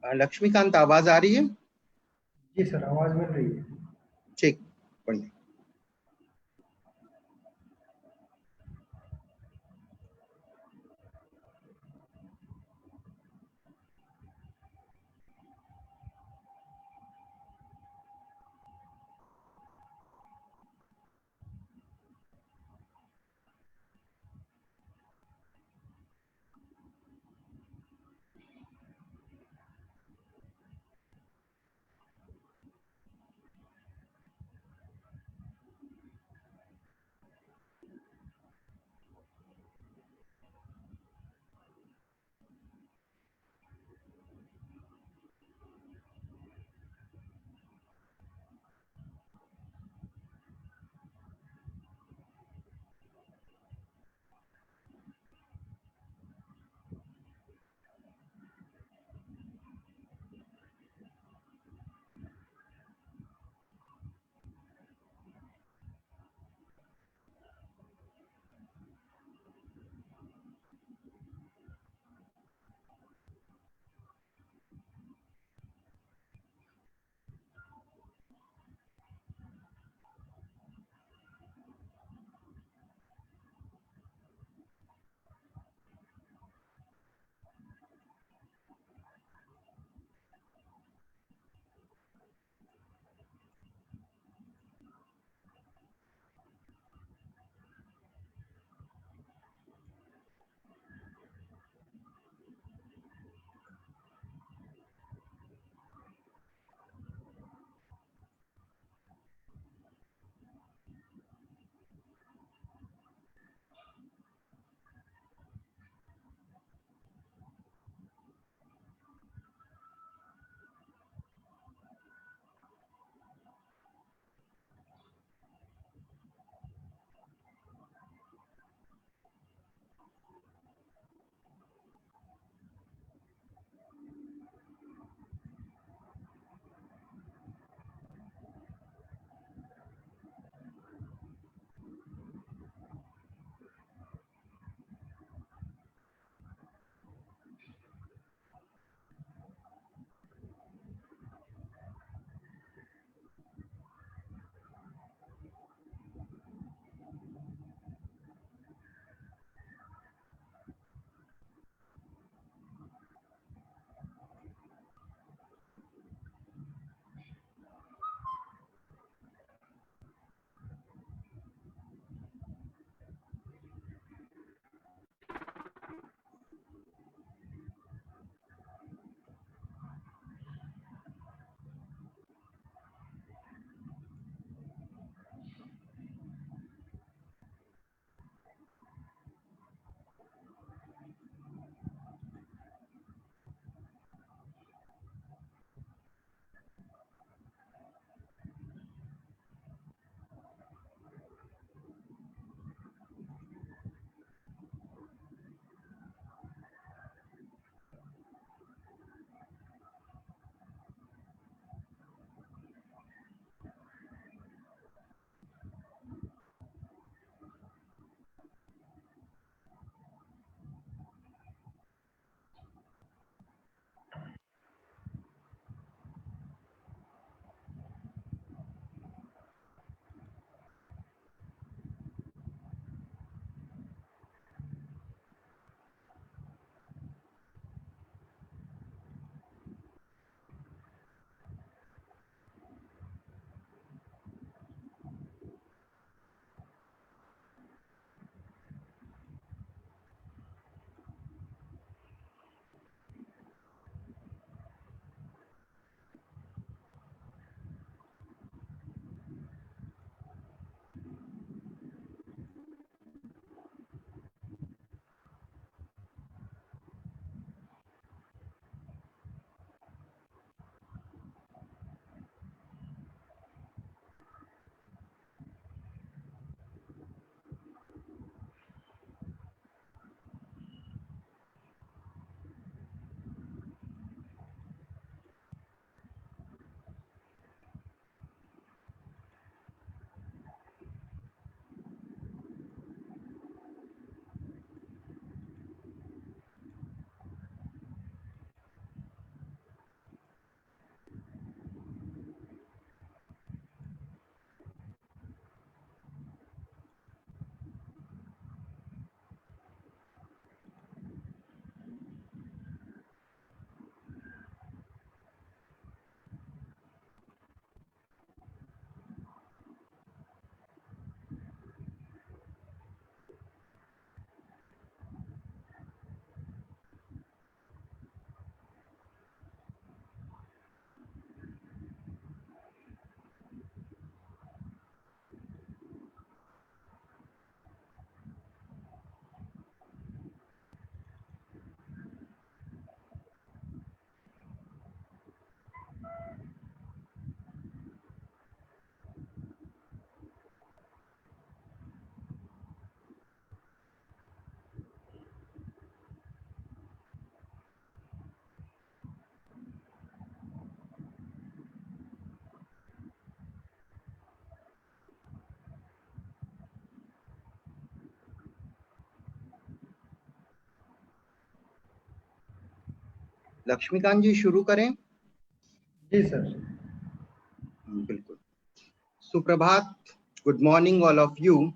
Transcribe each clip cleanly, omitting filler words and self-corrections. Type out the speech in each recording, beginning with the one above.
लक्ष्मीकांत, आवाज आ रही है? जी सर, आवाज मिल रही है। ठीक, बढ़िया। लक्ष्मीकांत जी शुरू करें। जी सर। बिल्कुल। सुप्रभात, good morning all of you.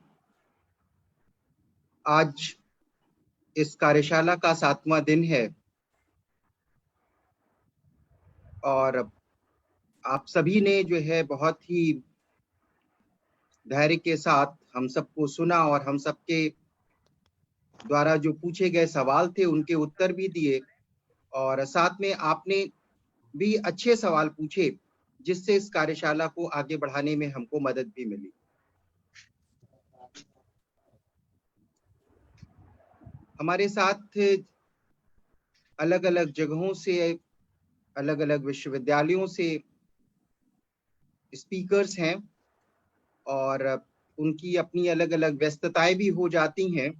आज इस कार्यशाला का 7वां दिन है और आप सभी ने जो है बहुत ही धैर्य के साथ हम सबको सुना और हम सबके द्वारा जो पूछे गए सवाल थे उनके उत्तर भी दिए और साथ में आपने भी अच्छे सवाल पूछे जिससे इस कार्यशाला को आगे बढ़ाने में हमको मदद भी मिली। हमारे साथ अलग अलग जगहों से, अलग अलग विश्वविद्यालयों से स्पीकर्स हैं और उनकी अपनी अलग अलग व्यस्तताएं भी हो जाती हैं।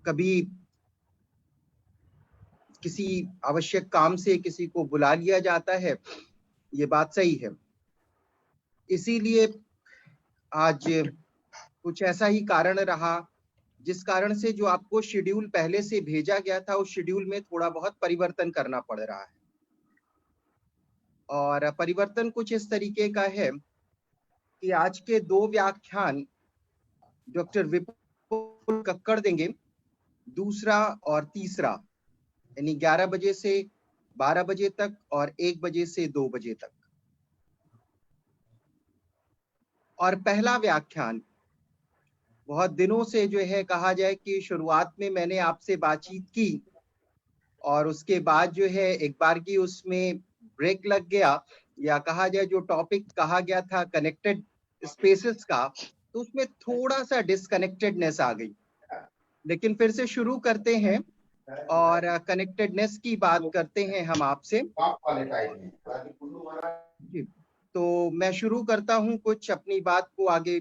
कभी किसी आवश्यक काम से किसी को बुला लिया जाता है, ये बात सही है। इसीलिए आज कुछ ऐसा ही कारण रहा जिस कारण से जो आपको शेड्यूल पहले से भेजा गया था उस शेड्यूल में थोड़ा बहुत परिवर्तन करना पड़ रहा है। और परिवर्तन कुछ इस तरीके का है कि आज के 2 व्याख्यान डॉक्टर विपुल कक्कड़ देंगे, दूसरा और तीसरा, यानी 11 बजे से 12 बजे तक और 1 बजे से 2 बजे तक। और पहला व्याख्यान बहुत दिनों से जो है कहा जाए कि शुरुआत में मैंने आपसे बातचीत की और उसके बाद जो है एक बार की उसमें ब्रेक लग गया, या कहा जाए जो टॉपिक कहा गया था कनेक्टेड स्पेसेस का, तो उसमें थोड़ा सा डिस्कनेक्टेडनेस आ गई। लेकिन फिर से शुरू करते हैं और कनेक्टेडनेस की बात करते हैं हम आपसे। जी, तो मैं शुरू करता हूं कुछ अपनी बात को आगे।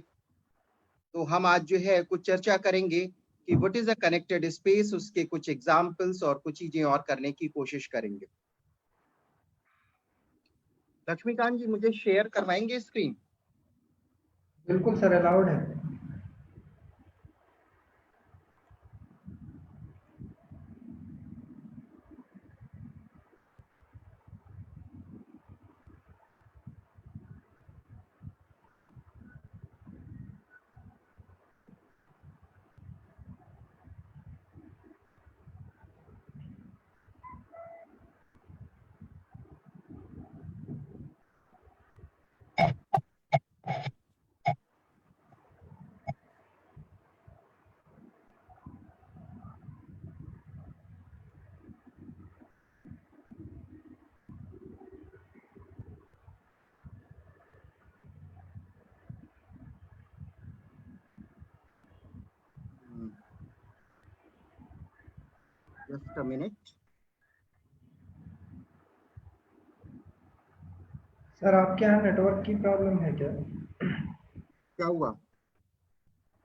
तो हम आज जो है कुछ चर्चा करेंगे कि what is a connected space, उसके कुछ एग्जांपल्स और कुछ चीजें और करने की कोशिश करेंगे। लक्ष्मीकांत जी मुझे शेयर करवाएंगे स्क्रीन? बिल्कुल सर, अलाउड है। Just a minute. सर आपके यहाँ नेटवर्क की प्रॉब्लम है क्या? क्या हुआ?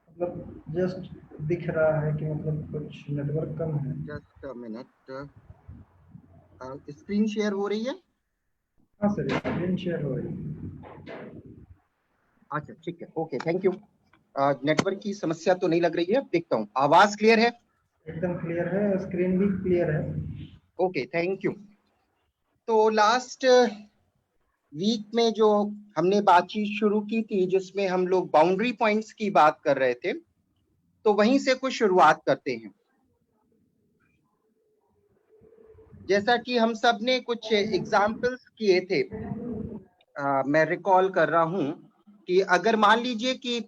मतलब जस्ट दिख रहा है कि मतलब कुछ नेटवर्क कम है। Just a minute. Screen share हो रही है? हाँ सर, स्क्रीन शेयर हो रही है। अच्छा ठीक है, ओके, थैंक यू। नेटवर्क की समस्या तो नहीं लग रही है, देखता हूँ। आवाज क्लियर है? एकदम क्लियर है, स्क्रीन भी क्लियर है। Okay, thank you. तो लास्ट वीक में जो हमने बातचीत शुरू की थी जिसमें हम लोग बाउंड्री पॉइंट्स की बात कर रहे थे, तो वहीं से कुछ शुरुआत करते हैं। जैसा कि हम सब ने कुछ एग्जाम्पल्स किए थे, मैं रिकॉल कर रहा हूं कि अगर मान लीजिए कि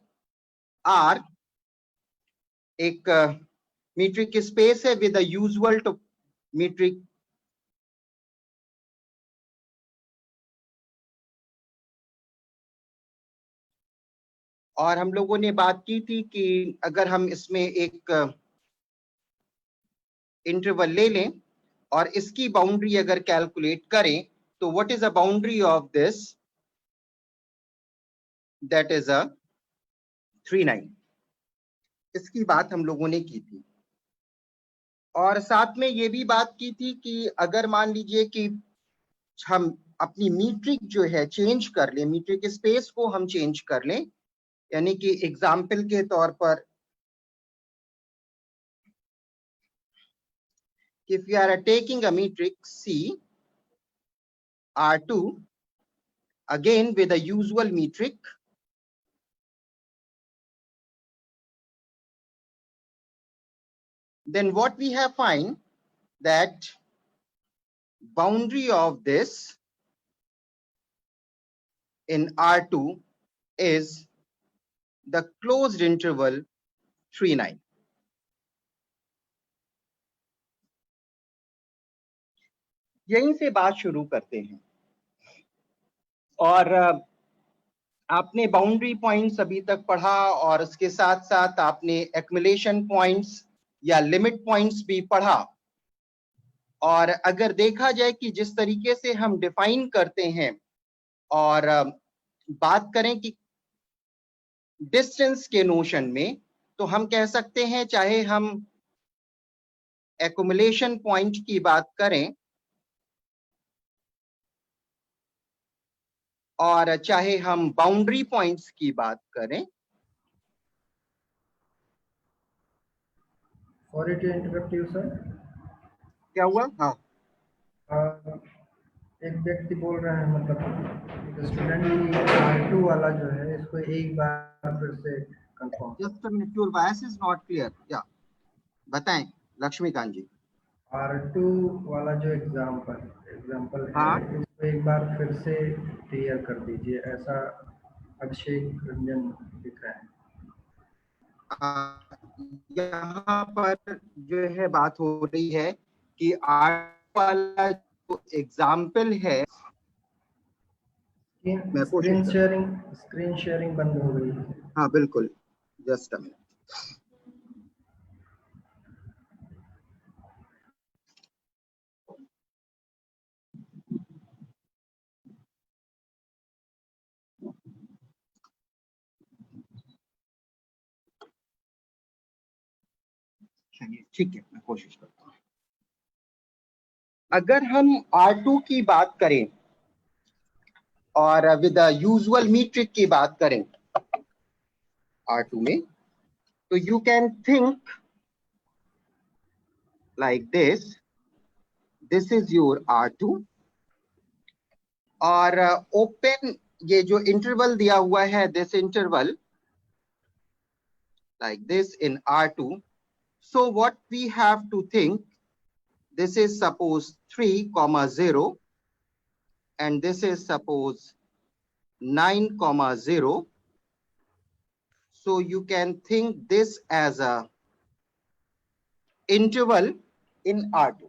R एक मीट्रिक स्पेस है विद यूजुअल टू मीट्रिक और हम लोगों ने बात की थी कि अगर हम इसमें एक इंटरवल ले लें और इसकी बाउंड्री अगर कैलकुलेट करें तो what is a boundary of this, that is a 39। इसकी बात हम लोगों ने की थी और साथ में ये भी बात की थी कि अगर मान लीजिए कि हम अपनी मीट्रिक जो है चेंज कर लें, मीट्रिक स्पेस को हम चेंज कर लें, यानी कि एग्जाम्पल के तौर पर if you are taking a matrix C R2 again with a usual metric, then what we have find that boundary of this in R2 is the closed interval 3, 9. यहीं से बात शुरू करते हैं और आपने बाउंड्री पॉइंट्स अभी तक पढ़ा और उसके साथ साथ आपने एक्युमुलेशन पॉइंट्स या लिमिट पॉइंट्स भी पढ़ा। और अगर देखा जाए कि जिस तरीके से हम डिफाइन करते हैं और बात करें कि डिस्टेंस के नोशन में, तो हम कह सकते हैं चाहे हम एक्युमुलेशन पॉइंट की बात करें और चाहे हम बाउंड्री पॉइंट्स की बात करें। Sorry to interrupt you sir. क्या हुआ? हाँ, एक व्यक्ति बोल रहे हैं मतलब स्टूडेंट की R2 वाला जो है इसको एक बार फिर से confirm. Just a minute, your voice is not clear. या बताएं लक्ष्मीकांत जी। R2 वाला जो एग्जाम्पल है, हाँ, इसको एक बार फिर से क्लियर कर दीजिए, ऐसा अभिषेक रंजन लिख रहे हैं। यहाँ पर जो है बात हो रही है कि R वाला जो एग्जाम्पल है, स्क्रीन शेयरिंग बंद हो गई है। हाँ बिल्कुल, जस्ट अ मिनट। चलिए ठीक है, मैं कोशिश करता हूँ। अगर हम R2 की बात करें और विद यूजुअल मीट्रिक की बात करें R2 में, तो you can think like this is your R2 और ओपन ये जो इंटरवल दिया हुआ है, this interval like this in R2. So what we have to think, this is suppose 3, 0 and this is suppose 9, 0. So you can think this as a interval in R2.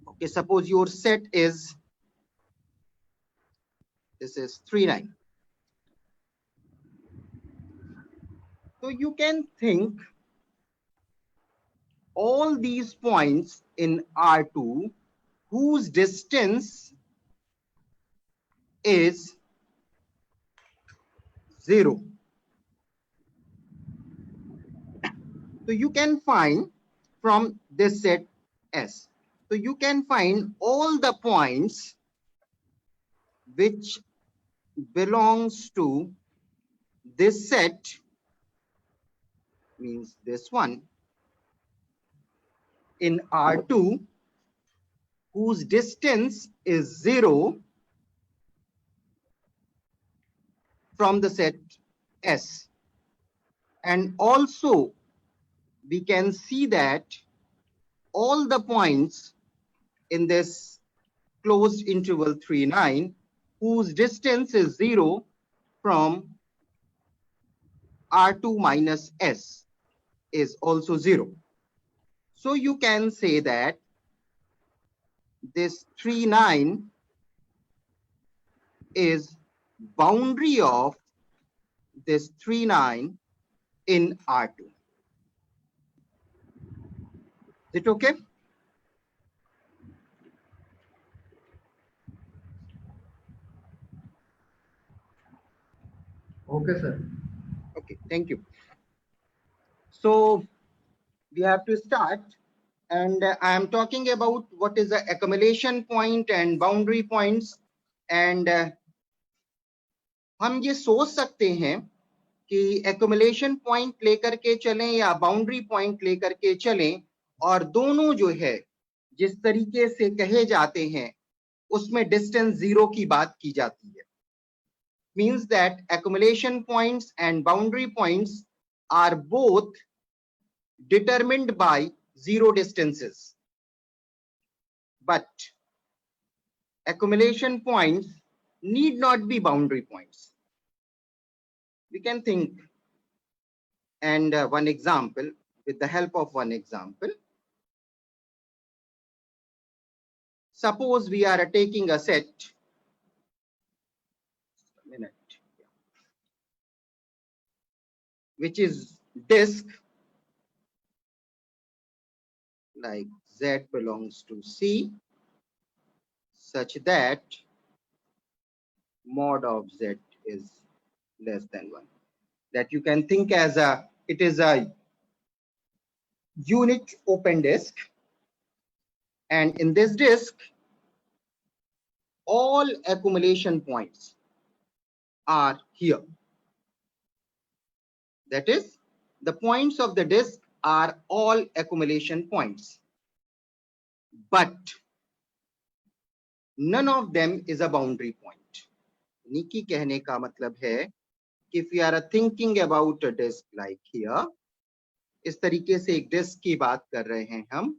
Okay, suppose your set is, this is 3, 9. So you can think all these points in R2 whose distance is 0. So you can find from this set S. So you can find all the points which belongs to this set, means this one, in R2 whose distance is 0 from the set S. And also we can see that all the points in this closed interval 3, 9 whose distance is 0 from R2 minus S is also 0. So you can say that this 3, 9 is boundary of this 3, 9 in R2. Is it okay? Okay, sir. Okay, thank you. So we have to start, and I am talking about what is the accumulation point and boundary points. And हम ये सोच सकते हैं कि accumulation point लेकर के चलें या boundary point लेकर के चलें, और दोनों जो है जिस तरीके से कहे जाते हैं उसमें डिस्टेंस 0 की बात की जाती है. Means that accumulation points and boundary points are both determined by 0 distances. But accumulation points need not be boundary points. We can think and one example, with the help of one example. Suppose we are taking a set. A minute. Which is disk like Z belongs to C such that mod of Z is less than 1. That you can think as it is a unit open disk, and in this disk all accumulation points are here. That is, the points of the disk are all accumulation points, but none of them is a boundary point. Niki कहने का मतलब है कि if you are thinking about a disk like here, इस तरीके से एक disc की बात कर रहे हैं हम,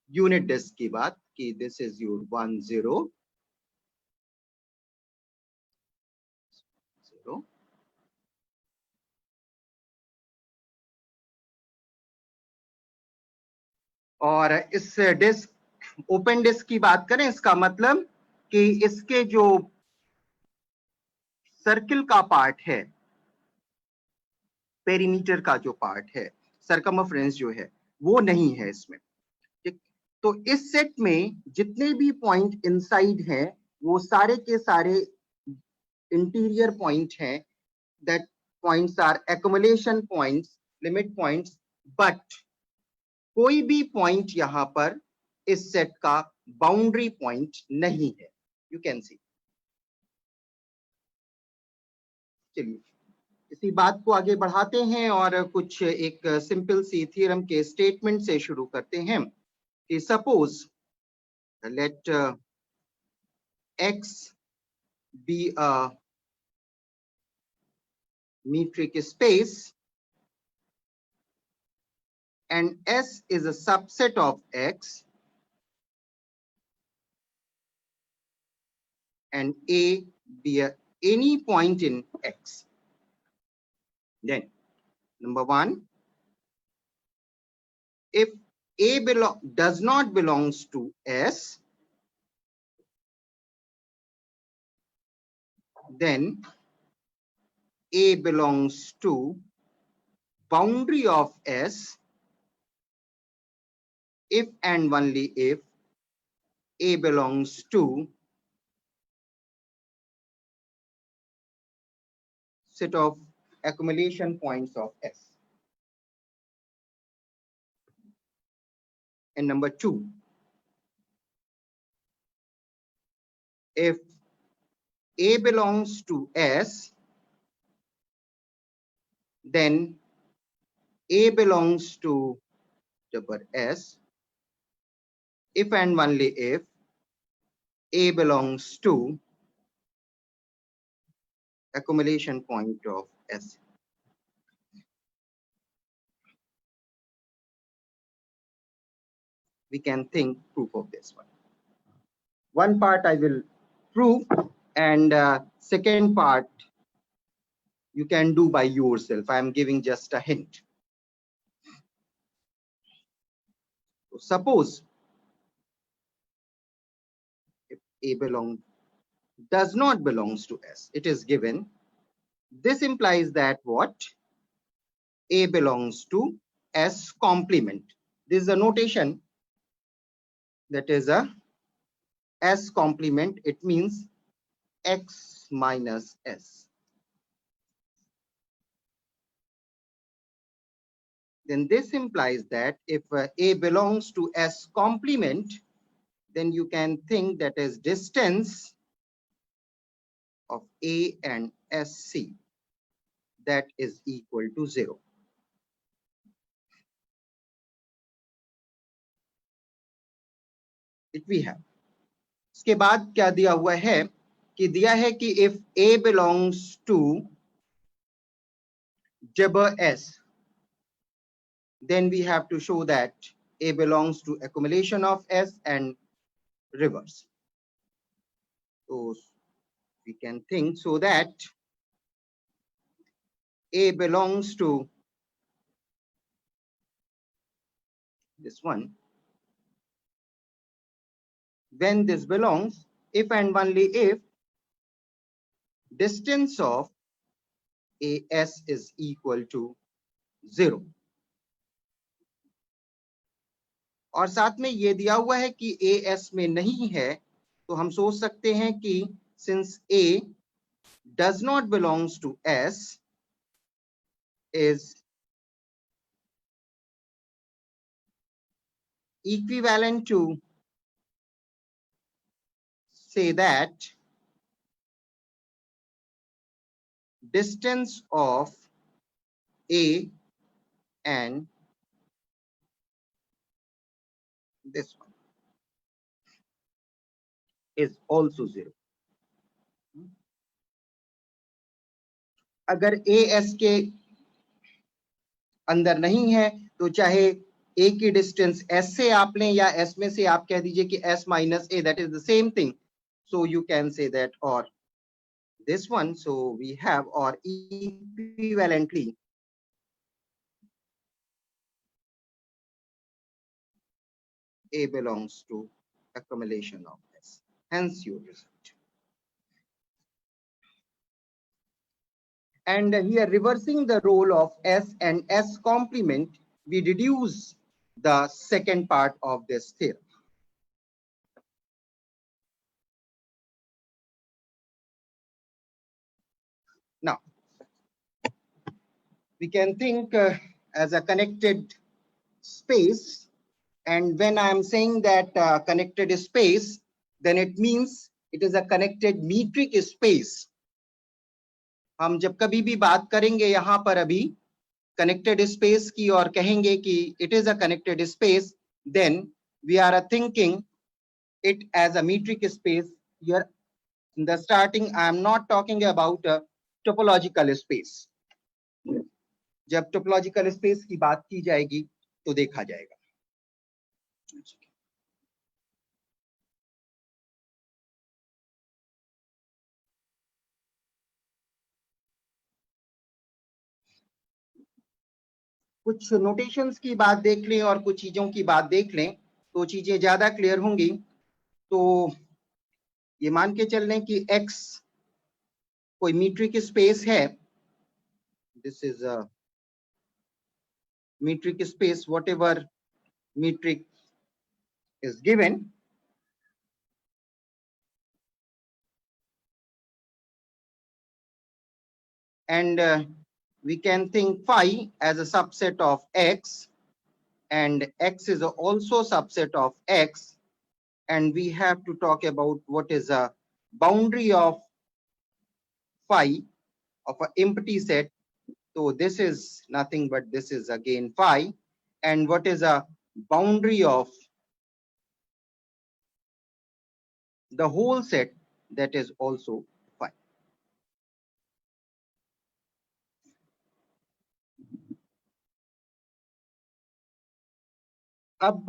यूनिट डिस्क की बात कि this is your 1 0 0. और इस डिस्क ओपन डिस्क की बात करें, इसका मतलब कि इसके जो सर्किल का पार्ट है, पेरीमीटर का जो पार्ट है, सर्कमफ्रेंस जो है वो नहीं है इसमें. ठीक, तो इस सेट में जितने भी पॉइंट इनसाइड हैं वो सारे के सारे इंटीरियर पॉइंट हैं. That points are accumulation points, limit points, but कोई भी पॉइंट यहां पर इस सेट का बाउंड्री पॉइंट नहीं है. You can see. चलिए इसी बात को आगे बढ़ाते हैं और कुछ एक सिंपल सी थ्योरम के स्टेटमेंट से शुरू करते हैं कि suppose let x be a metric space and S is a subset of X and A be any point in X. Then number 1, if A does not belongs to S, then A belongs to boundary of S if and only if A belongs to set of accumulation points of S. And number 2, if A belongs to S, then A belongs to double S if and only if A belongs to accumulation point of S. We can think proof of this one. One part I will prove, and second part you can do by yourself. I am giving just a hint. So suppose if A does not belongs to S, it is given. This implies that what? A belongs to S complement. This is a notation that is a S complement. It means X minus S. Then this implies that if A belongs to S complement, then you can think that is distance of A and SC, that is equal to 0. It we have. इसके बाद क्या दिया हुआ है कि दिया है कि if A belongs to Jabber S, then we have to show that A belongs to accumulation of S and reverse. So we can think so that A belongs to this one. When this belongs, if and only if distance of AS is equal to 0. और साथ में ये दिया हुआ है कि AS में नहीं है, तो हम सोच सकते हैं कि since A does not belongs to S is equivalent to say that distance of A and this one is also 0. अगर AS के अंदर नहीं है तो चाहे A की डिस्टेंस S से आप लें या S में से आप कह दीजिए कि S minus A, that is the same thing. So you can say that or this one. So we have or equivalently A belongs to accumulation of S. Hence your result. And here reversing the role of S and S complement, we deduce the second part of this theorem. Now, we can think as a connected space, and when I am saying that connected space, then it means it is a connected metric space. हम जब कभी भी बात करेंगे यहाँ पर अभी connected space की और कहेंगे कि it is a connected space, then we are thinking it as a metric space. Here in the starting, I am not talking about a topological space. जब topological space की बात की जाएगी तो देखा जाएगा. कुछ नोटेशंस की बात देख लें और कुछ चीजों की बात देख लें तो चीजें ज्यादा क्लियर होंगी. तो ये मान के चल लें कि X कोई मीट्रिक स्पेस है. This is a metric space, whatever metric is given. And we can think phi as a subset of X, and X is also subset of X, and we have to talk about what is a boundary of phi of an empty set. So this is nothing but this is again phi, and what is a boundary of the whole set, that is also phi. अब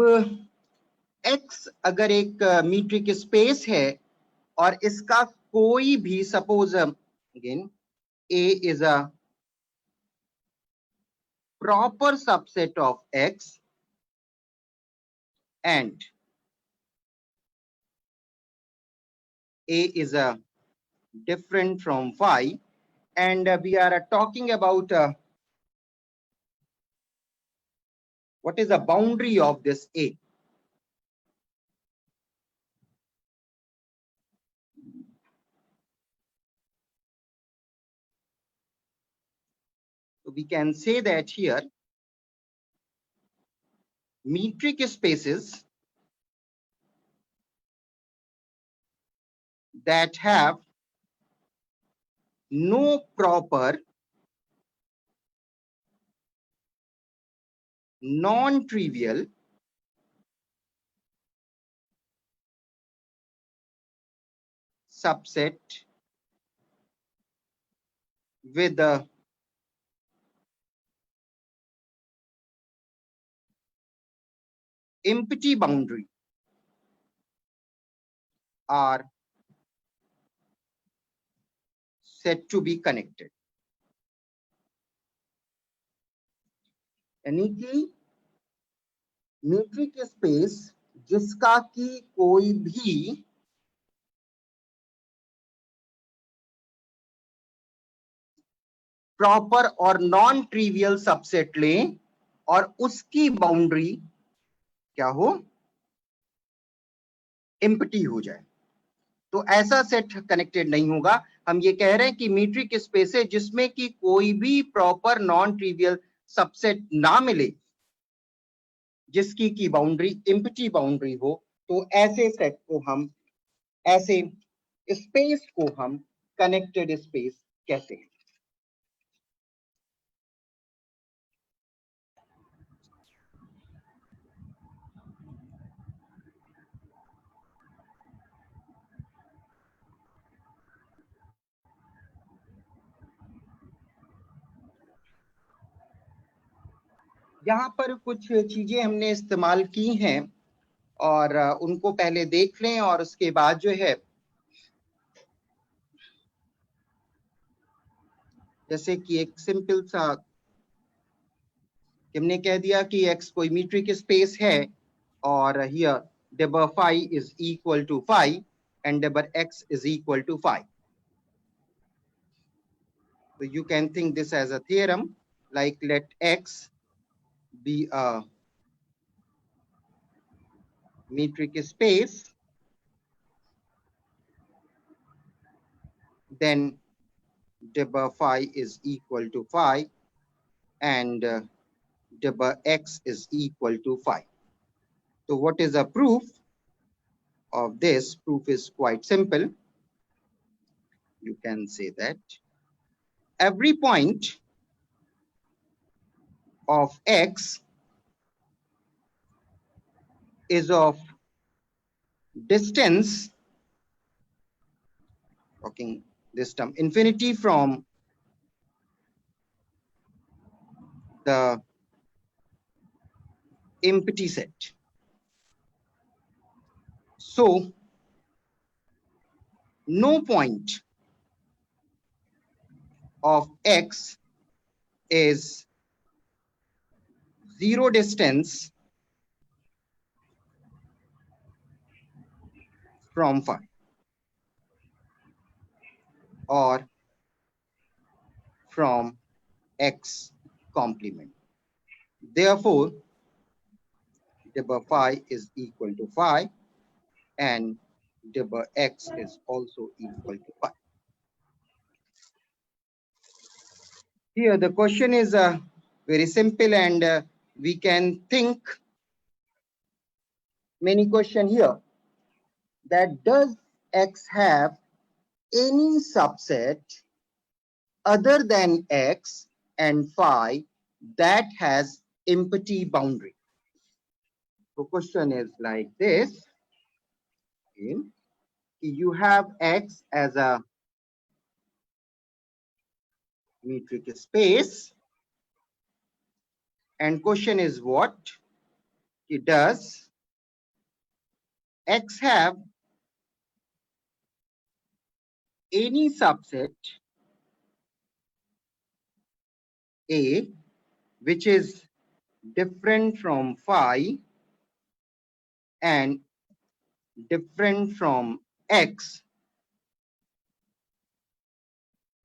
X अगर एक metric space है और इसका कोई भी suppose again A is a proper subset of X and A is a different from phi, and we are talking about what is the boundary of this A. So we can say that here metric spaces that have no proper non-trivial subset with the empty boundary are said to be connected. यानी कि metric space जिसका कि कोई भी proper और non trivial subset लें और उसकी बाउंड्री क्या हो, एम्प्टी हो जाए, तो ऐसा सेट कनेक्टेड नहीं होगा। हम ये कह रहे हैं कि मीट्रिक स्पेस है जिसमें कि कोई भी प्रॉपर नॉन ट्रिवियल सबसेट ना मिले, जिसकी की बाउंड्री एम्प्टी बाउंड्री हो, तो ऐसे सेट को हम, ऐसे स्पेस को हम कनेक्टेड स्पेस कहते हैं। यहाँ पर कुछ चीजें हमने इस्तेमाल की हैं और उनको पहले देख लें और उसके बाद जो है, जैसे कि एक सिंपल सा हमने कह दिया कि x कोई मीट्रिक स्पेस है और here deber phi is equal to phi and deber x is equal to phi. So you can think this as a theorem, like let x be a metric space, then deber phi is equal to phi and deber x is equal to phi. So what is a proof of this? Proof is quite simple. You can say that every point of x is of distance, talking this term, infinity from the empty set. So no point of x is zero distance from phi or from x complement. Therefore, deber phi is equal to phi and deber x is also equal to phi. Here the question is very simple and we can think many questions here, that does x have any subset other than x and phi that has empty boundary? The question is like this. Okay. You have x as a metric space and question is what? Does x have any subset A which is different from phi and different from x,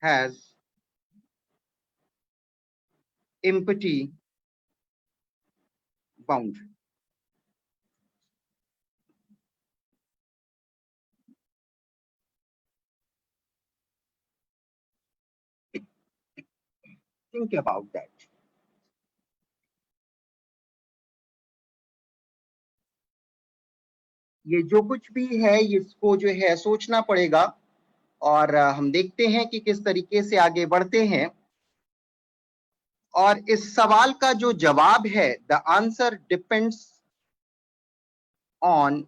has empty boundary? Think about that. ये जो कुछ भी है इसको जो है सोचना पड़ेगा और हम देखते हैं कि किस तरीके से आगे बढ़ते हैं। और इस सवाल का जो जवाब है, the answer depends on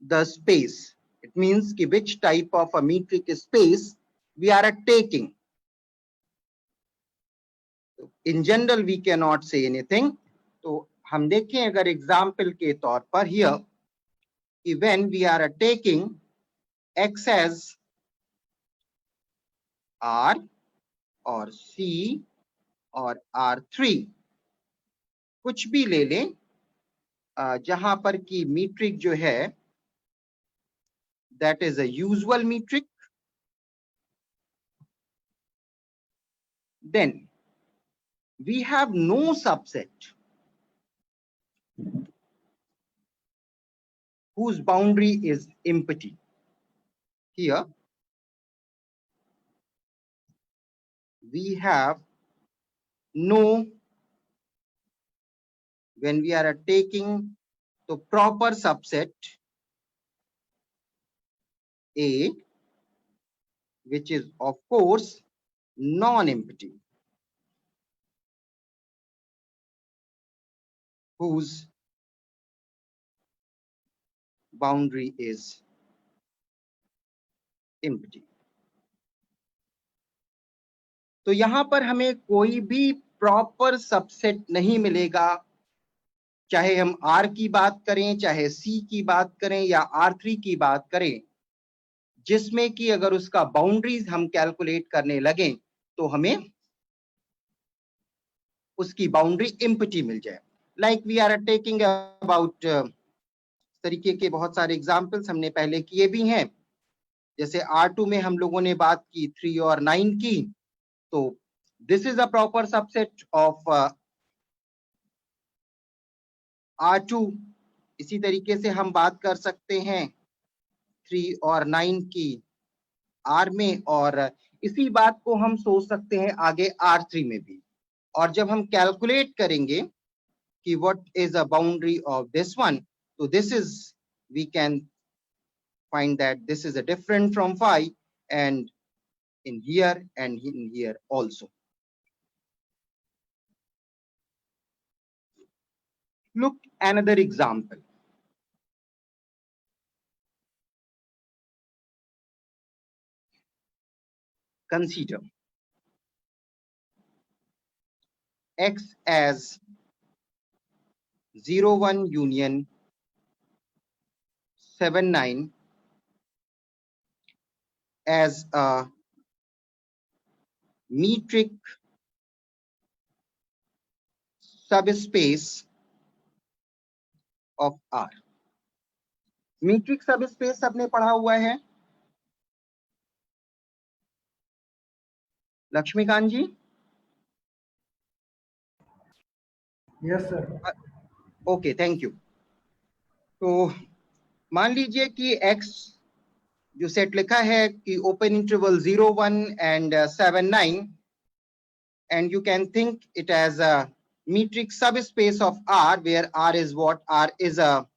the space, it means कि which type of a metric space we are taking. In general we cannot say anything. तो हम देखें अगर एग्जाम्पल के तौर पर here कि when we are taking x as R और C और R3 कुछ भी ले लें जहां पर की मीट्रिक जो है that is a usual metric, then we have no subset whose boundary is empty. Here we have no, when we are taking the proper subset A, which is of course non-empty, whose boundary is empty. तो यहां पर हमें कोई भी proper subset नहीं मिलेगा, चाहे हम R की बात करें, चाहे C की बात करें या R3 की बात करें, जिसमें कि अगर उसका बाउंड्रीज हम कैलकुलेट करने लगे तो हमें उसकी बाउंड्री एम्प्टी मिल जाए. Like we are taking about तरीके के बहुत सारे एग्जांपल्स हमने पहले किए भी हैं. जैसे R2 में हम लोगों ने बात की 3 और 9 की, तो this is a proper subset of R2. इसी तरीके से हम बात कर सकते हैं 3 और 9 की R में, और इसी बात को हम सोच सकते हैं आगे R3 में भी. और जब हम कैलकुलेट करेंगे कि what is a boundary of this one, तो this is we can find that this is a different from 5 and in here also. Look another example. Consider X as 0, 1 union 7, 9 as a metric subspace of R. Metric subspace सबने पढ़ा हुआ है? Laxmikant ji? Yes sir. Okay, thank you. तो मान लीजिए कि x जो set लिखा है कि open interval 0, 1 and 7, 9, and you can think it as a metric subspace of R, where R is what? R is a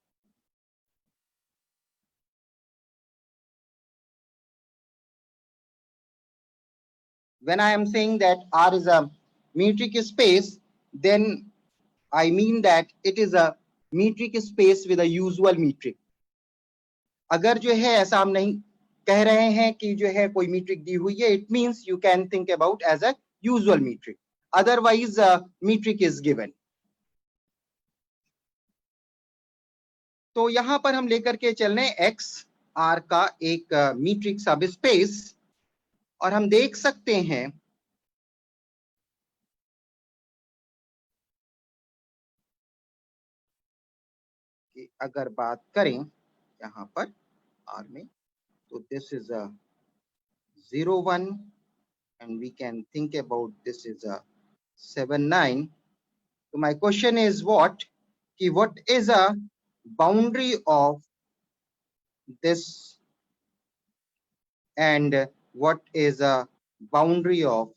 when I am saying that R is a metric space, then I mean that it is a metric space with a usual metric. अगर जो है ऐसा हम नहीं कह रहे हैं कि जो है कोई मीट्रिक दी हुई है, it means you can think about as a usual metric. Otherwise, metric is given. तो यहां पर हम लेकर के चल रहे हैं x R का एक मीट्रिक सबस्पेस, और हम देख सकते हैं कि अगर बात करें यहां पर R में, तो this is a 0, 1 and we can think about this is a 7, 9. So my question is what is a boundary of this and what is a boundary of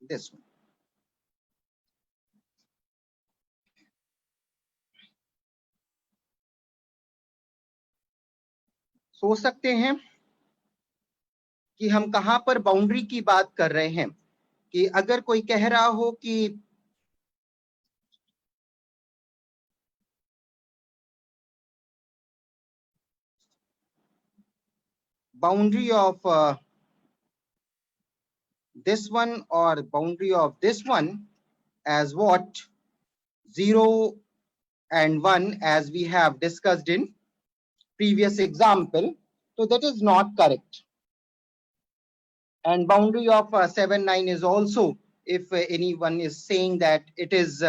this one? सोच सकते हैं कि हम कहां पर बाउंड्री की बात कर रहे हैं. कि अगर कोई कह रहा हो कि boundary of this one or boundary of this one as what? 0 and 1, as we have discussed in previous example. So that is not correct. And boundary of 7, 9 is also, if anyone is saying that it is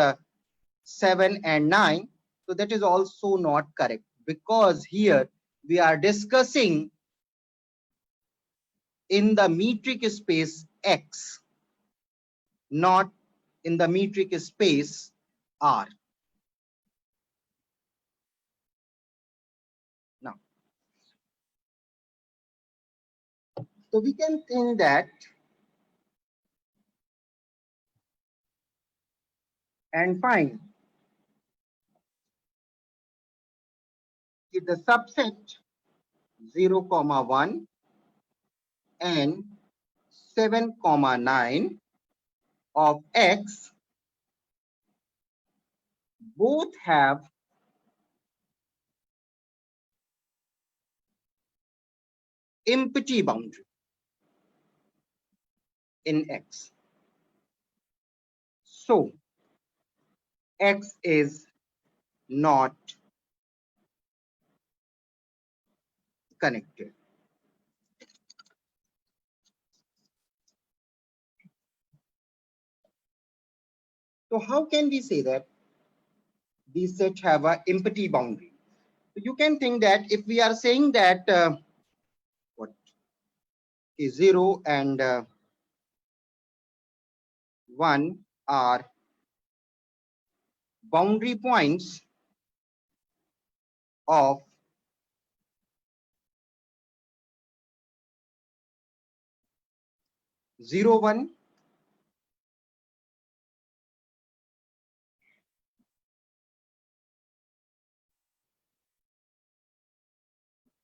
7 and 9, so that is also not correct, because here we are discussing in the metric space X, not in the metric space R. Now, so we can think that and find the subset 0, 1 and 7, 9 of X both have empty boundary in X. So X is not connected. So how can we say that these sets have an empty boundary? So you can think that if we are saying that what is 0 and 1 are boundary points of zero, 1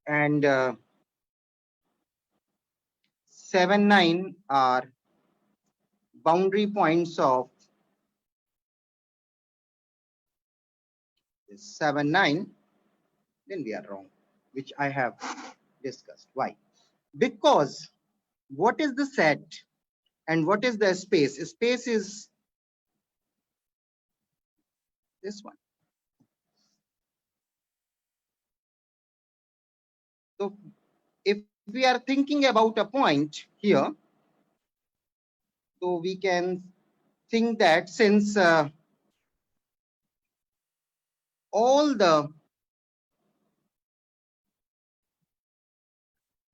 and 7, 9 are boundary points of 7, 9, then we are wrong, which I have discussed. Why? Because what is the set and what is the space? Space is this one. So if we are thinking about a point here, so we can think that since all the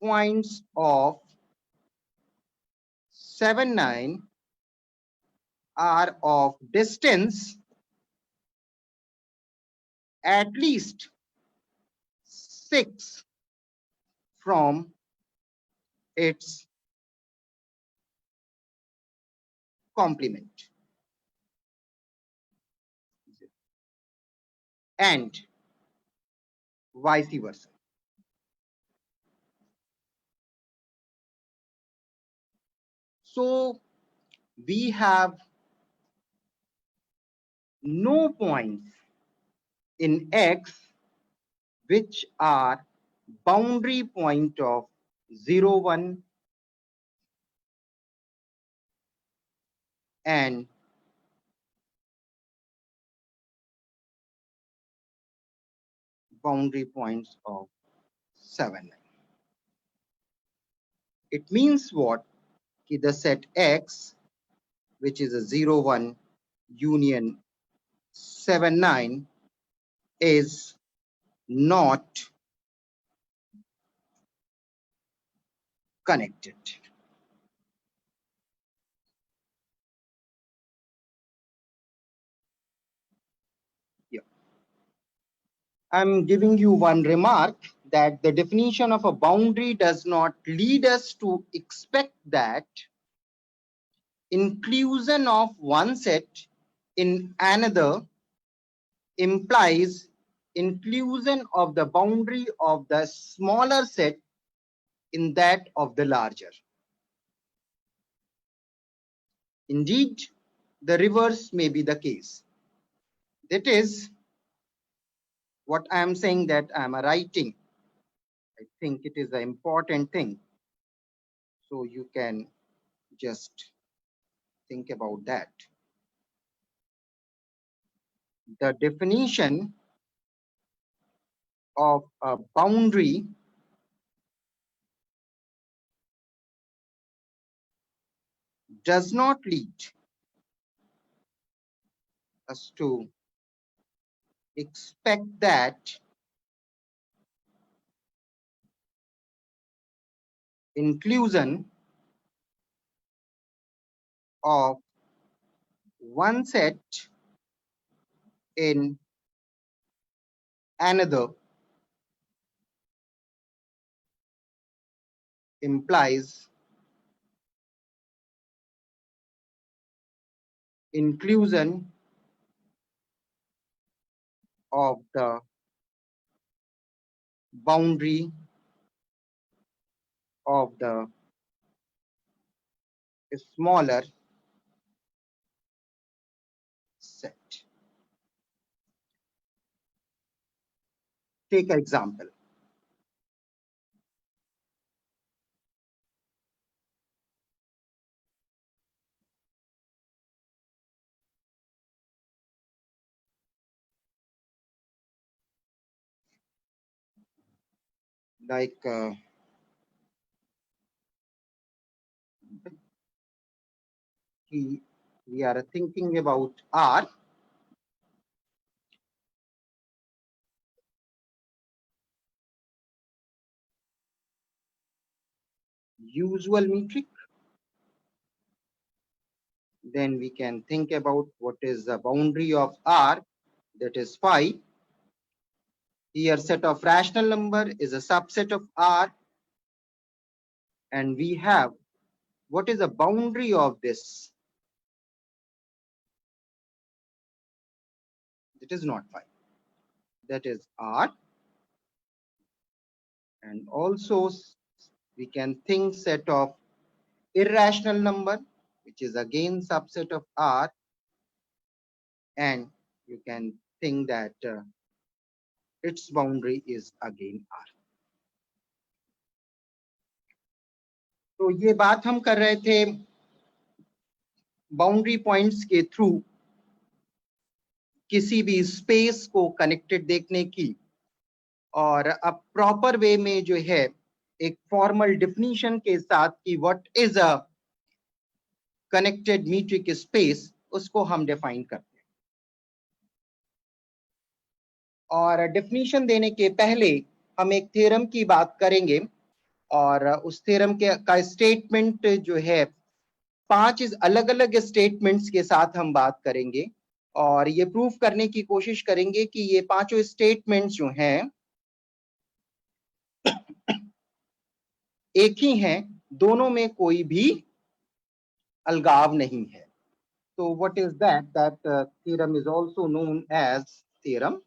points of 7, 9 are of distance at least 6 from its complement, and vice versa. So we have no points in X which are boundary point of 0, 1 and boundary points of 7, 9. It means what? The set X, which is a 0, 1 union 7, 9, is not connected. Yeah. I'm giving you one remark that the definition of a boundary does not lead us to expect that inclusion of one set in another implies inclusion of the boundary of the smaller set in that of the larger. Indeed, the reverse may be the case. That is what I am saying, that I am writing. I think it is an important thing. So you can just think about that. The definition of a boundary does not lead us to expect that inclusion of one set in another implies inclusion of the boundary of the smaller set. Take an example. Like we are thinking about R. Usual metric. Then we can think about what is the boundary of R, that is phi. Here set of rational number is a subset of R, and we have what is the boundary of this. It is not phi. That is R, and also we can think set of irrational number, which is again subset of R, and you can think that its boundary is again R. तो ये बात हम कर रहे थे boundary points के through किसी भी स्पेस को कनेक्टेड देखने की, और अब प्रॉपर वे में जो है एक फॉर्मल डेफिनेशन के साथ कि what is a connected metric space, उसको हम डिफाइन करते हैं। और डेफिनेशन देने के पहले हम एक थ्योरम की बात करेंगे, और उस थ्योरम के का स्टेटमेंट जो है 5 अलग अलग स्टेटमेंट्स के साथ हम बात करेंगे, और ये प्रूफ करने की कोशिश करेंगे कि ये पांचों स्टेटमेंट्स जो हैं एक ही हैं, दोनों में कोई भी अलगाव नहीं है। तो what is that? That theorem is also known as theorem,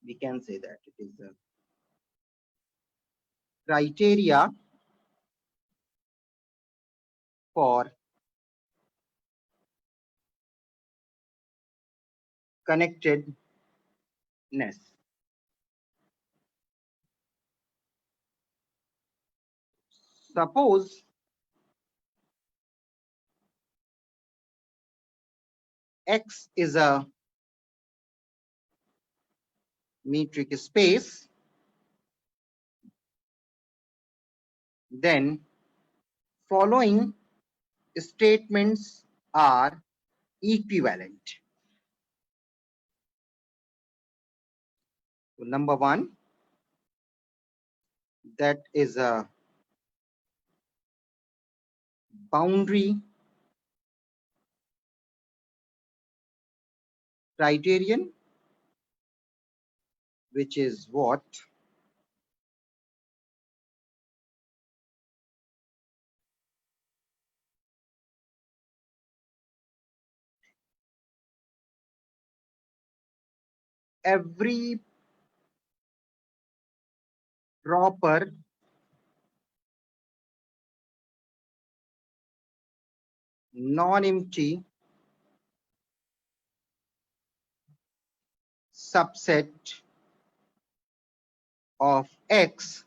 we can say that it is a criteria for connectedness. Suppose X is a metric space, then following statements are equivalent. So number one, that is a boundary criterion, which is what? Every proper non-empty subset of X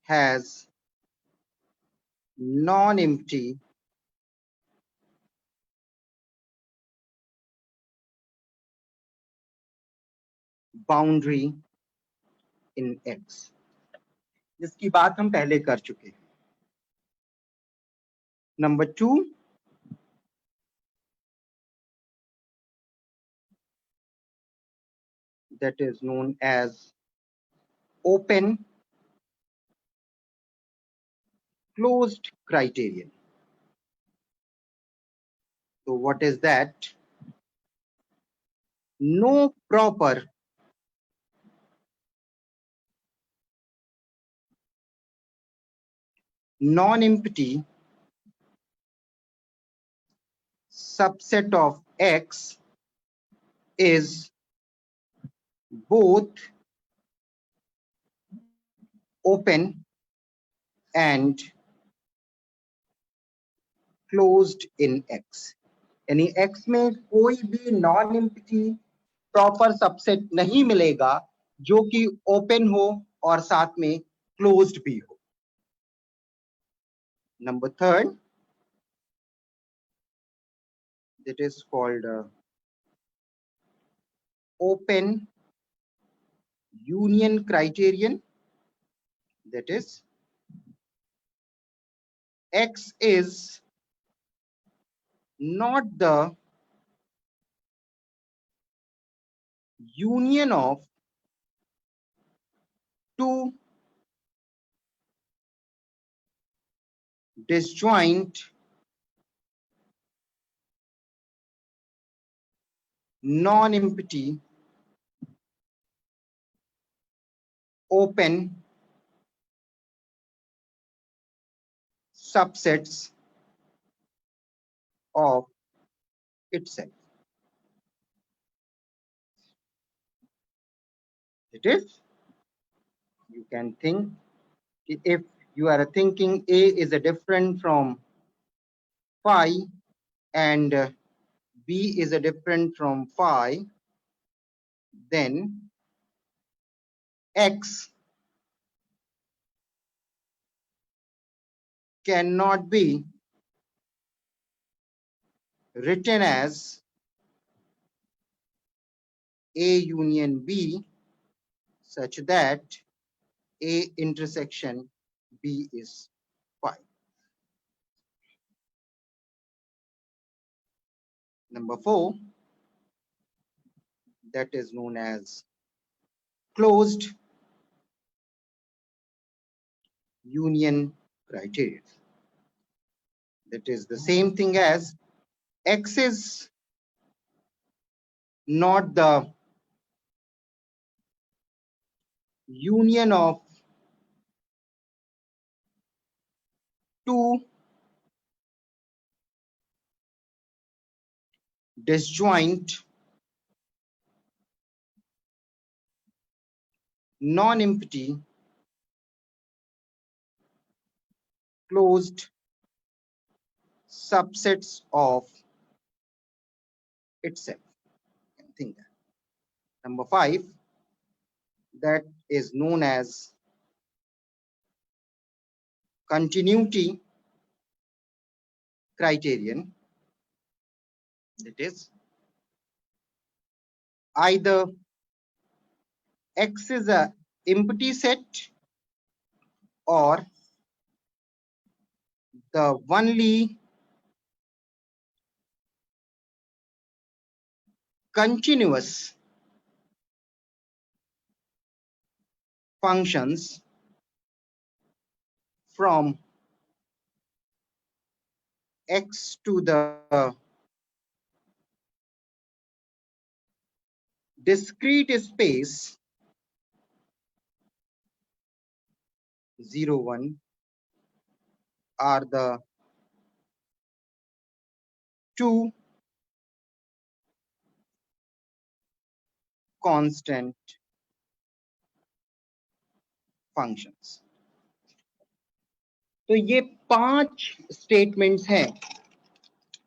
has non-empty boundary in X, जिसकी बात हम पहले कर चुके हैं. Number 2, that is known as open closed criterion. So what is that? No proper non-empty subset of X is both open and closed in X. यानी X में कोई भी नॉन एम्प्टी प्रॉपर सबसेट नहीं मिलेगा जो कि ओपन हो और साथ में क्लोज्ड भी हो. Number 3, that is called open union criterion. That is, X is not the union of two disjoint non-empty open subsets of itself. It is, you can think, if you are thinking A is a different from phi and B is a different from phi, then X cannot be written as A union B such that A intersection B is phi. Number 4, that is known as closed union criterion. That is the same thing as X is not the union of two disjoint non-empty closed subsets of itself. I think that. Number 5, that is known as continuity criterion. That is, either X is a empty set or the only continuous functions from X to the discrete space 0, 1 are the two constant functions. तो ये 5 statements हैं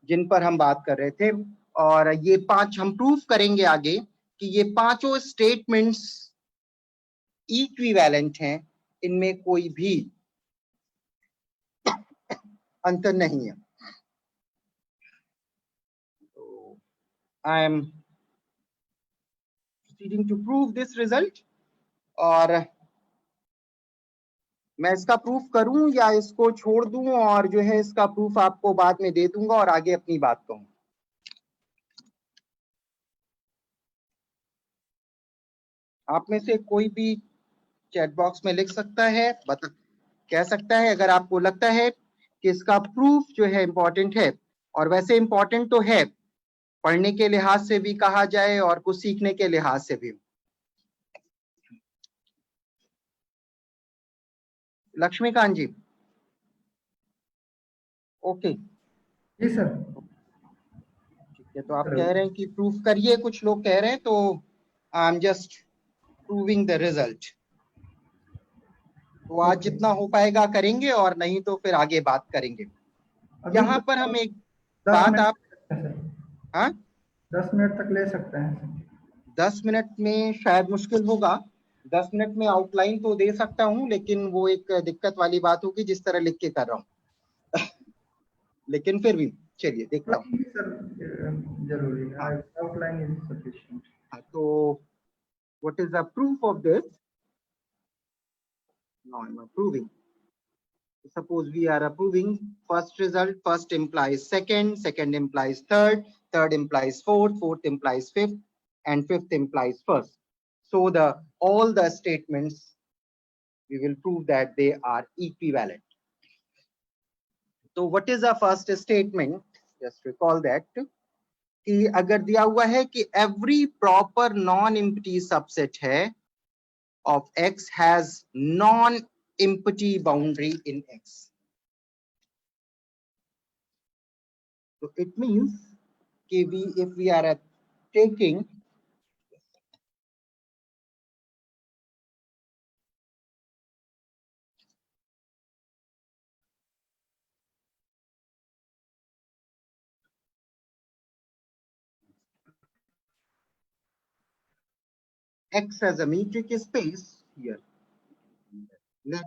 जिन पर हम बात कर रहे थे और ये 5 हम प्रूफ करेंगे आगे कि ये पांचों स्टेटमेंट्स इक्विवेलेंट हैं, इनमें कोई भी अंतर नहीं है। तो I am proceeding to prove this result, और मैं इसका प्रूफ करूं या इसको छोड़ दूं और जो है इसका प्रूफ आपको बाद में दे दूंगा और आगे अपनी बात कहूं। आप में से कोई भी चैट बॉक्स में लिख सकता है, कह सकता है अगर आपको लगता है कि इसका प्रूफ जो है इंपॉर्टेंट है, और वैसे इंपॉर्टेंट तो है, पढ़ने के लिहाज से भी कहा जाए और कुछ सीखने के लिहाज से भी। लक्ष्मीकांत जी, ओके जी सर। ठीक है, तो आप कह रहे हैं कि प्रूफ करिए, कुछ लोग कह रहे हैं, तो I am just proving the result. तो आज जितना हो पाएगा करेंगे और नहीं तो फिर आगे बात करेंगे। यहाँ पर हम एक बात आप, हाँ 10 मिनट तक ले सकते हैं। 10 मिनट में शायद मुश्किल होगा। 10 मिनट में आउटलाइन तो दे सकता हूँ, लेकिन वो एक दिक्कत वाली बात होगी जिस तरह लिख के कर रहा हूँ। लेकिन फिर भी चलिए देखता हूँ। सर जरूरी है, हाँ आउटलाइन इज सफिशिएंट। तो what is the proof of this? Now I'm approving. Suppose we are approving first result, first implies second, second implies third, third implies fourth, fourth implies fifth, and fifth implies first. So all the statements, we will prove that they are equivalent. So what is the first statement? Just recall that कि अगर दिया हुआ है कि every proper non-empty subset है of X has non-empty boundary in X. So it means that if we are taking X as a metric space here, let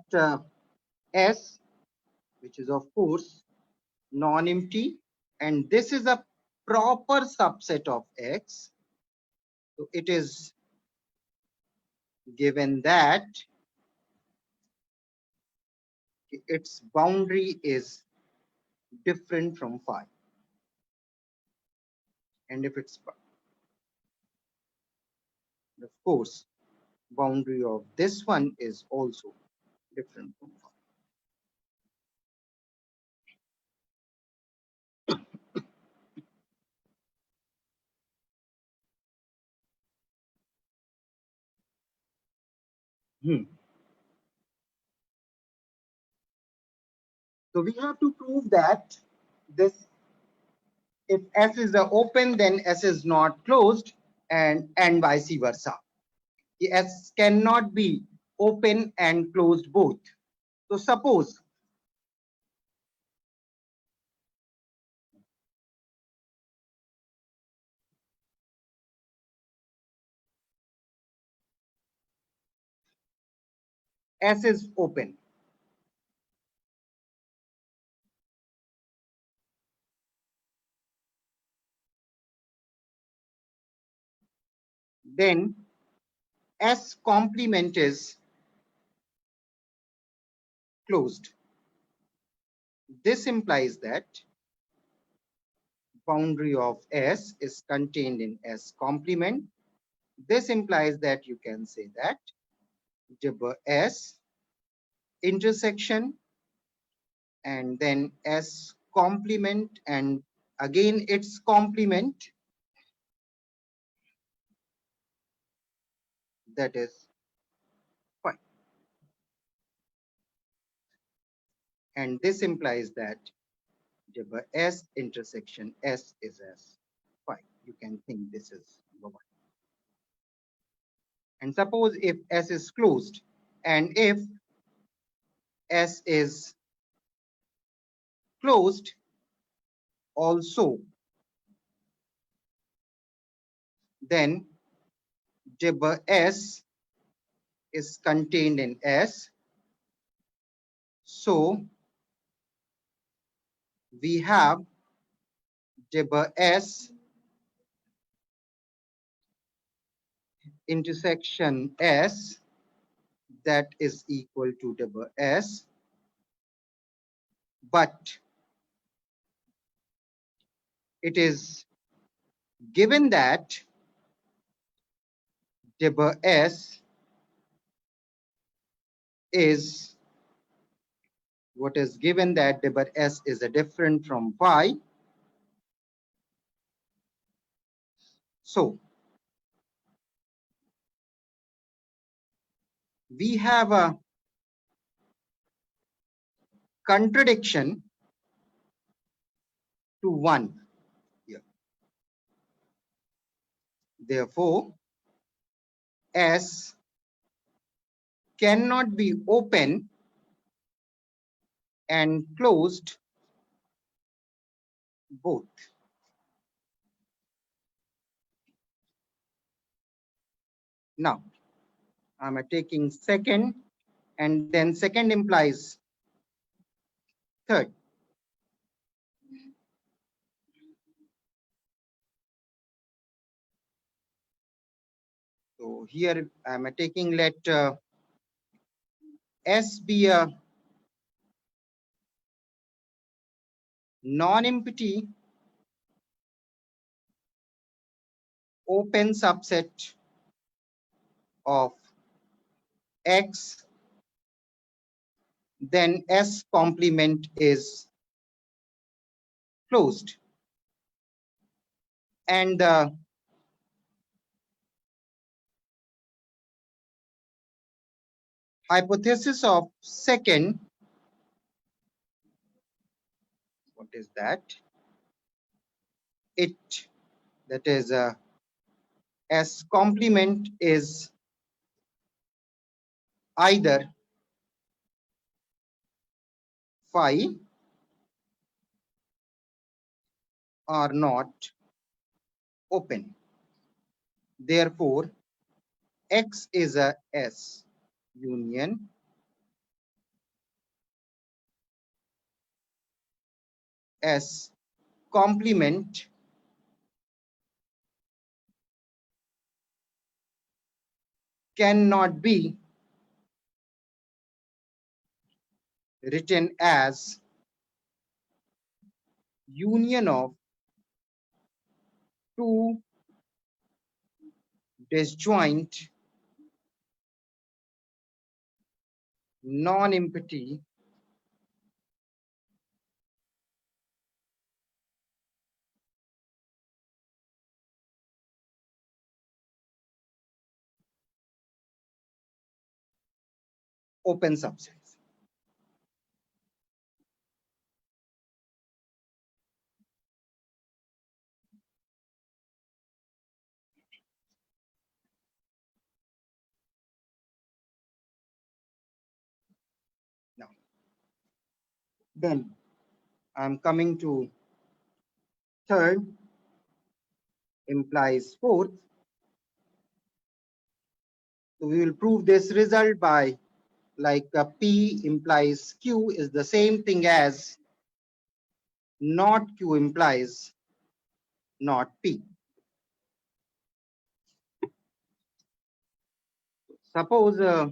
S, which is of course non-empty, and this is a proper subset of X. So it is given that its boundary is different from phi. And if it's, of course, boundary of this one is also different from phi. So we have to prove that this, if S is open, then S is not closed, and vice versa. S cannot be open and closed both. So suppose S is open. Then S complement is closed. This implies that boundary of S is contained in S complement. This implies that you can say that S intersection and then S complement and again its complement, that is phi. And this implies that S intersection S is as phi. You can think this is number 1. And suppose if S is closed and if S is closed also, then जब S is contained in S. So we have Debye S intersection S that is equal to Debye S, but it is given that Debye S is what is given that Debye S is a different from Y. So we have a contradiction to 1 here. Therefore, S cannot be open and closed both. Now, I'm taking second, and then second implies third. So here I'm taking let S be a non-empty open subset of X, then S complement is closed. And the hypothesis of second, what is that? It, that is S complement is either phi or not open. Therefore, X is a S union S complement cannot be written as union of two disjoint non-empty open subsets. Now, then I'm coming to third implies fourth. So we will prove this result by like P implies Q is the same thing as not Q implies not P. Suppose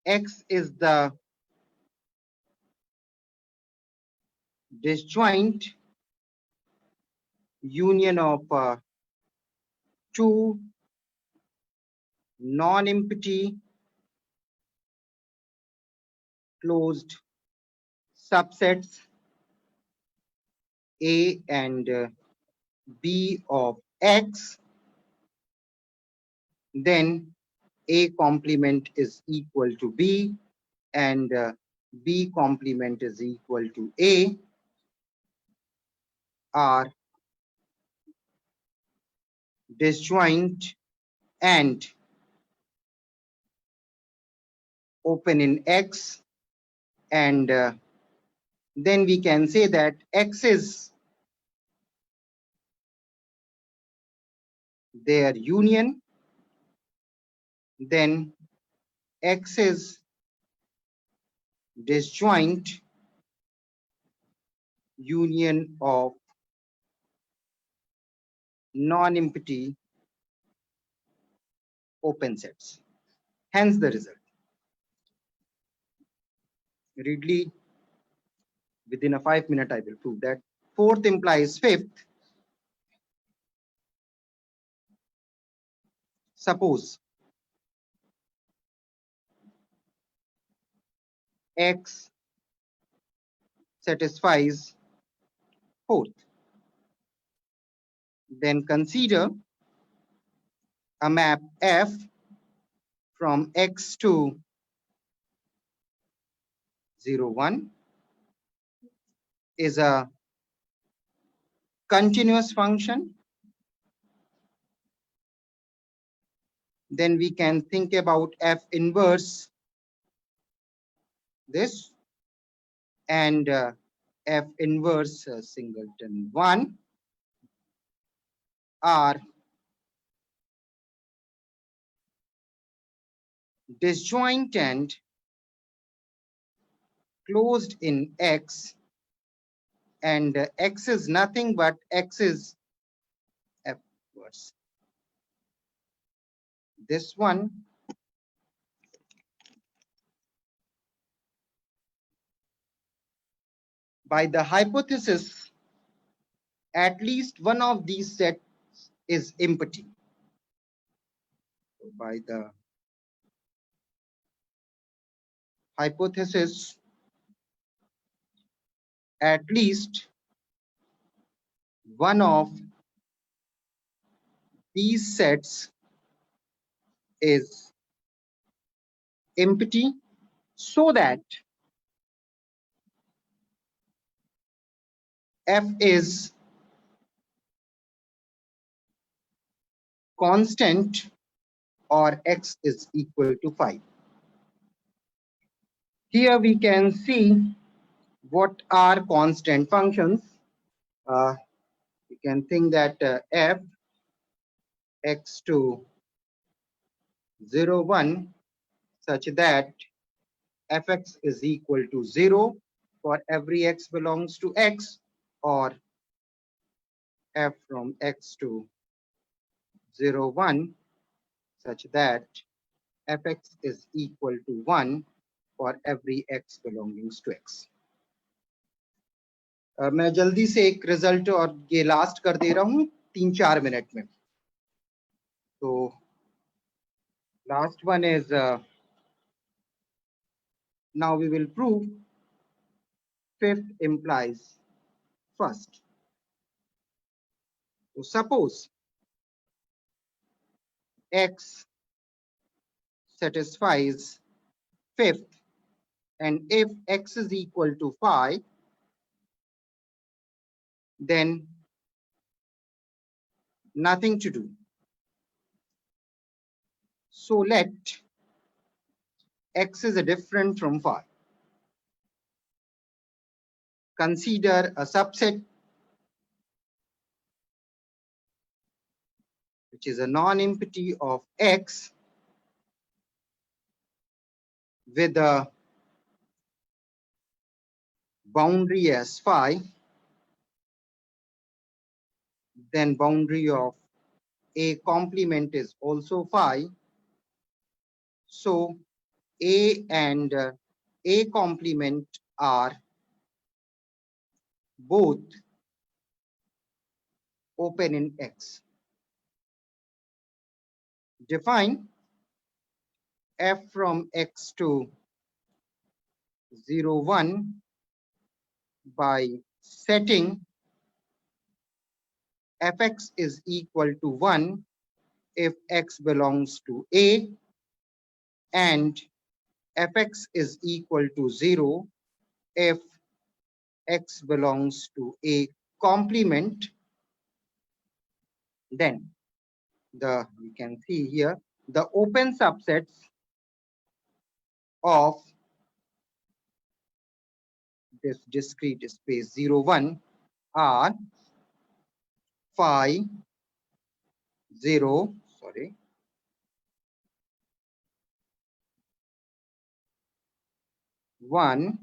X is the disjoint union of two non-empty closed subsets A and B of X, then A complement is equal to B and B complement is equal to A are disjoint and open in X, and then we can say that X is their union then X is disjoint union of non-empty open sets. Hence the result. Readly, within a 5 minute, I will prove that. Fourth implies fifth. Suppose X satisfies fourth. Then consider a map F from X to 0, 1 is a continuous function. Then we can think about F inverse this and F inverse singleton 1 are disjoint and closed in X, and X is nothing but X is F inverse. This one by the hypothesis, at least one of these sets is empty. So by the hypothesis, at least one of these sets is empty, so that F is constant or X is equal to 5. Here we can see what are constant functions. You can think that F X to 0, 1 such that Fx is equal to 0 for every X belongs to X, or F from X to 0, 1 such that Fx is equal to 1 for every X belongs to X. मैं जल्दी से एक result और ये last कर दे रहा हूं 3-4 minute में. तो last one is now we will prove fifth implies first. So suppose X satisfies fifth, and if X is equal to 5, then nothing to do. So let X is different from 5. Consider a subset which is a non-empty of X with a boundary as phi, then boundary of A complement is also phi. So A and A complement are both open in X. Define F from X to 0, 1 by setting Fx is equal to 1 if X belongs to A, and Fx is equal to 0 if X belongs to A complement. Then we can see here the open subsets of this discrete space 0, 1 are phi 0, 1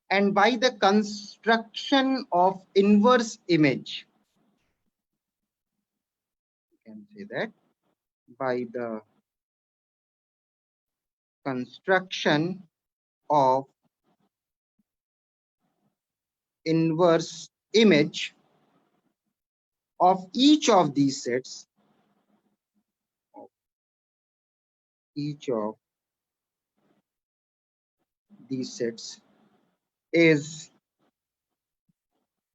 and by the construction of inverse image, you can say that by the construction of inverse image of each of these sets, is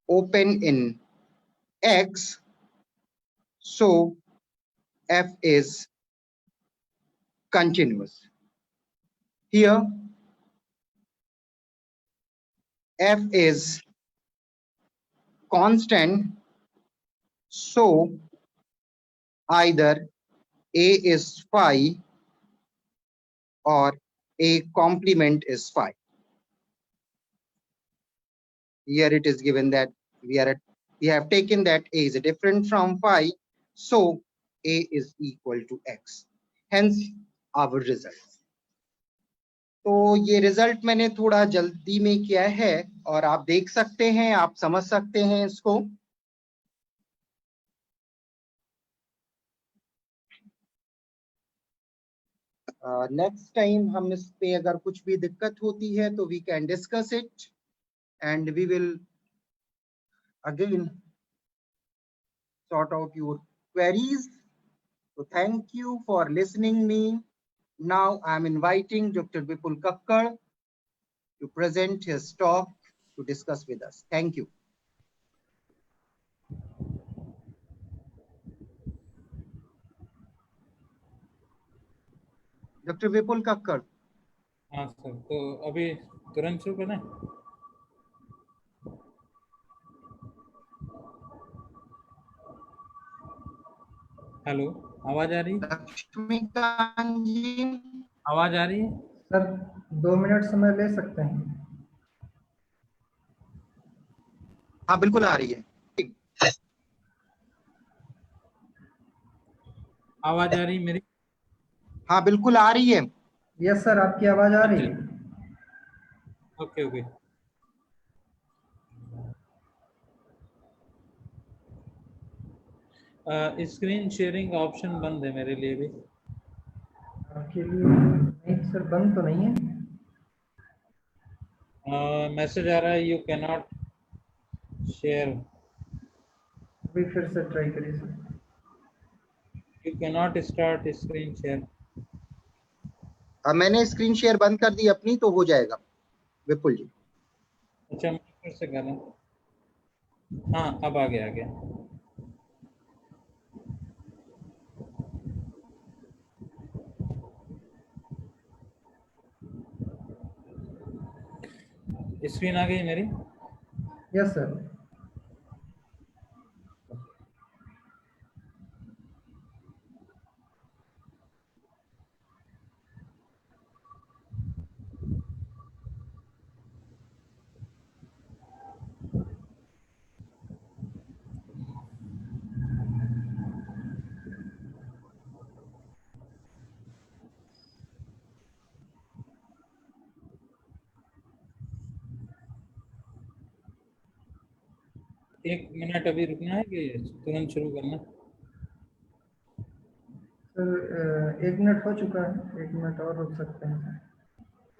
open in X, so F is continuous. Here F is constant, so either A is phi or A complement is phi. Here it is given that we have taken that A is different from phi, so A is equal to X. Hence our result. तो ये result मैंने थोड़ा जल्दी में किया है और आप देख सकते हैं, आप समझ सकते हैं इसको। नेक्स्ट टाइम हम इस पे अगर कुछ भी दिक्कत होती है तो we can discuss it and we will again sort out your queries. So thank you for listening me. Now I am inviting Dr. Vipul Kakkar to present his talk to discuss with us. Thank you. Dr. Vipul Kakkar. हाँ sir, तो अभी तुरंत शुरू करें? Hello, आवाज आ रही है? लक्ष्मीकांत जी, आवाज आ रही है? सर 2 मिनट समय ले सकते हैं? हाँ बिल्कुल आ रही है। आवाज आ रही है मेरी? हाँ बिल्कुल आ रही है। यस सर, आपकी आवाज आ रही है। Okay okay. Screen sharing option बंद है मेरे लिए भी। आपके लिए नहीं सर, बंद तो नहीं है। मैसेज आ रहा है यू कैन नॉट शेयर। अभी फिर से ट्राई करिए sir. You can not start screen share. मैंने स्क्रीन शेयर बंद कर दी अपनी, तो हो जाएगा विपुल जी। अच्छा, मैं फिर से कर रहा हूँ। हाँ अब आ गया, आ गया। स्क्रीन आ गई मेरी? Yes sir. एक मिनट अभी रुकना है कि तुरंत शुरू करना? सर 1 मिनट हो चुका है, 1 मिनट और रुक सकते हैं।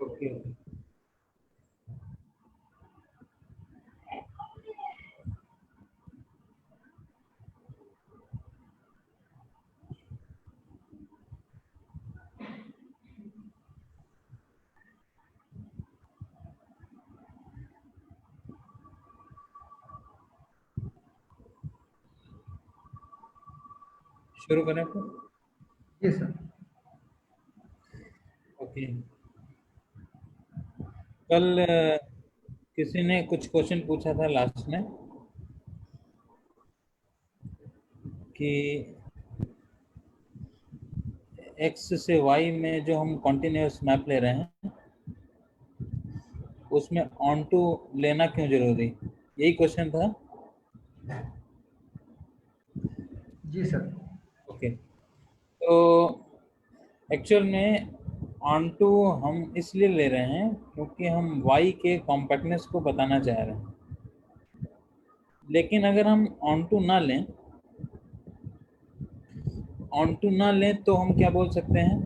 ओके। शुरू करें तो? जी सर। ओके। कल किसी ने कुछ क्वेश्चन पूछा था लास्ट में कि एक्स से वाई में जो हम कॉन्टिन्यूस मैप ले रहे हैं उसमें ऑन टू लेना क्यों जरूरी, यही क्वेश्चन था। जी सर। ओके, तो एक्चुअल में ऑन टू हम इसलिए ले रहे हैं क्योंकि हम y के कॉम्पैक्टनेस को बताना चाह रहे हैं। लेकिन अगर हम ऑन टू ना लें, तो हम क्या बोल सकते हैं?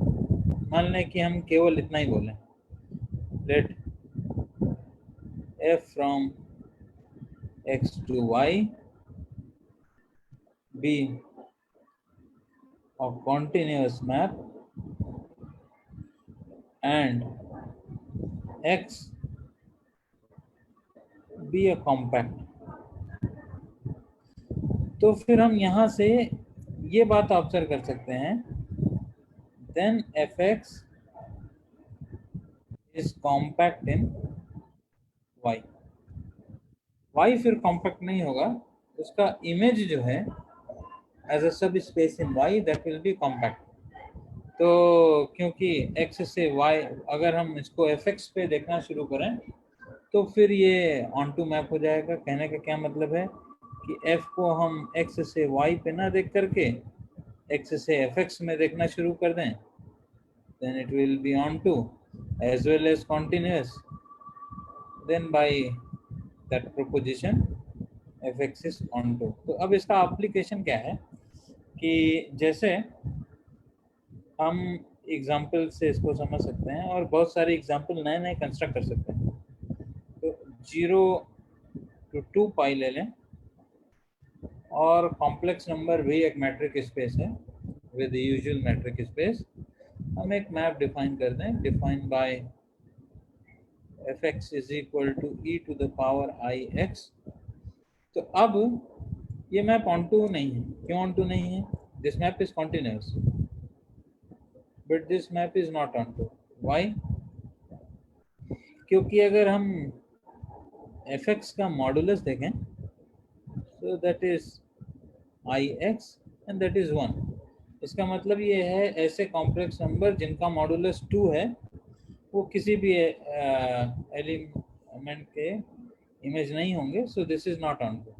मान लें कि हम केवल इतना ही बोलें, late f from x to y be a continuous map and x be a compact। तो फिर हम यहाँ से ये बात ऑब्जर्व कर सकते हैं, then fx is compact in y। y फिर कॉम्पैक्ट नहीं होगा, उसका इमेज जो है as a sub space in y that will be compact. तो क्योंकि x से y, अगर हम इसको fx पे देखना शुरू करें तो फिर ये ऑन टू मैप हो जाएगा। कहने का क्या मतलब है कि f को हम x से y पे ना देख करके x से fx में देखना शुरू कर दें, then it will be on to as well as continuous, then by that proposition fx is on to। तो अब इसका एप्लीकेशन क्या है कि जैसे हम एग्जाम्पल से इसको समझ सकते हैं और बहुत सारे एग्जाम्पल नए नए कंस्ट्रक्ट कर सकते हैं। तो 0 to 2 पाई ले लें और कॉम्प्लेक्स नंबर भी एक मैट्रिक स्पेस है विद यूजुअल मैट्रिक स्पेस। हम एक मैप डिफाइन कर दें, define by fx is equal to e to the power i x। तो अब ये मैप ऑन टू नहीं है। क्यों ऑन टू नहीं है? This map is continuous but this map is not on to. Why? क्योंकि अगर हम fx का मॉडुलस देखें तो that is ix and that is 1। इसका मतलब ये है ऐसे कॉम्प्लेक्स नंबर जिनका मॉडुलस 2 है वो किसी भी एलिमेंट के इमेज नहीं होंगे। So this is not on to,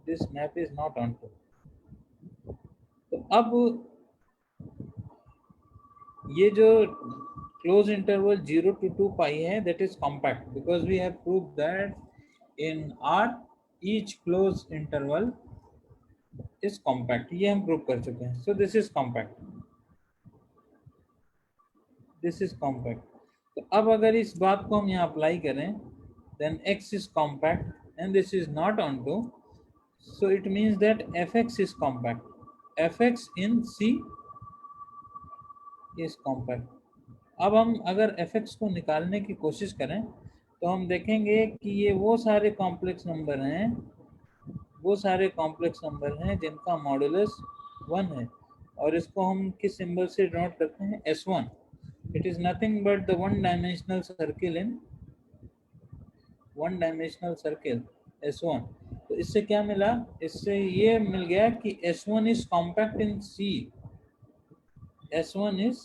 this map is not on to. तो अब ये जो क्लोज इंटरवल 0 to 2 पाई है that is compact because we have proved that in R each close interval is compact. ये हम prove कर चुके हैं। So this is compact, this is compact. तो अब अगर इस बात को हम यहाँ अप्लाई करें, then x is compact and this is not onto, so it means that fx is compact, fx in C is compact। अब हम अगर fx को निकालने की कोशिश करें तो हम देखेंगे कि ये वो सारे कॉम्प्लेक्स नंबर हैं, वो सारे कॉम्प्लेक्स नंबर हैं जिनका मॉडुलस 1 है और इसको हम किस सिंबल से डिनोट करते हैं? S1। It is nothing but the one dimensional circle in one dimensional circle S1। तो इससे क्या मिला? इससे ये मिल गया कि S1 is compact in C। S1 is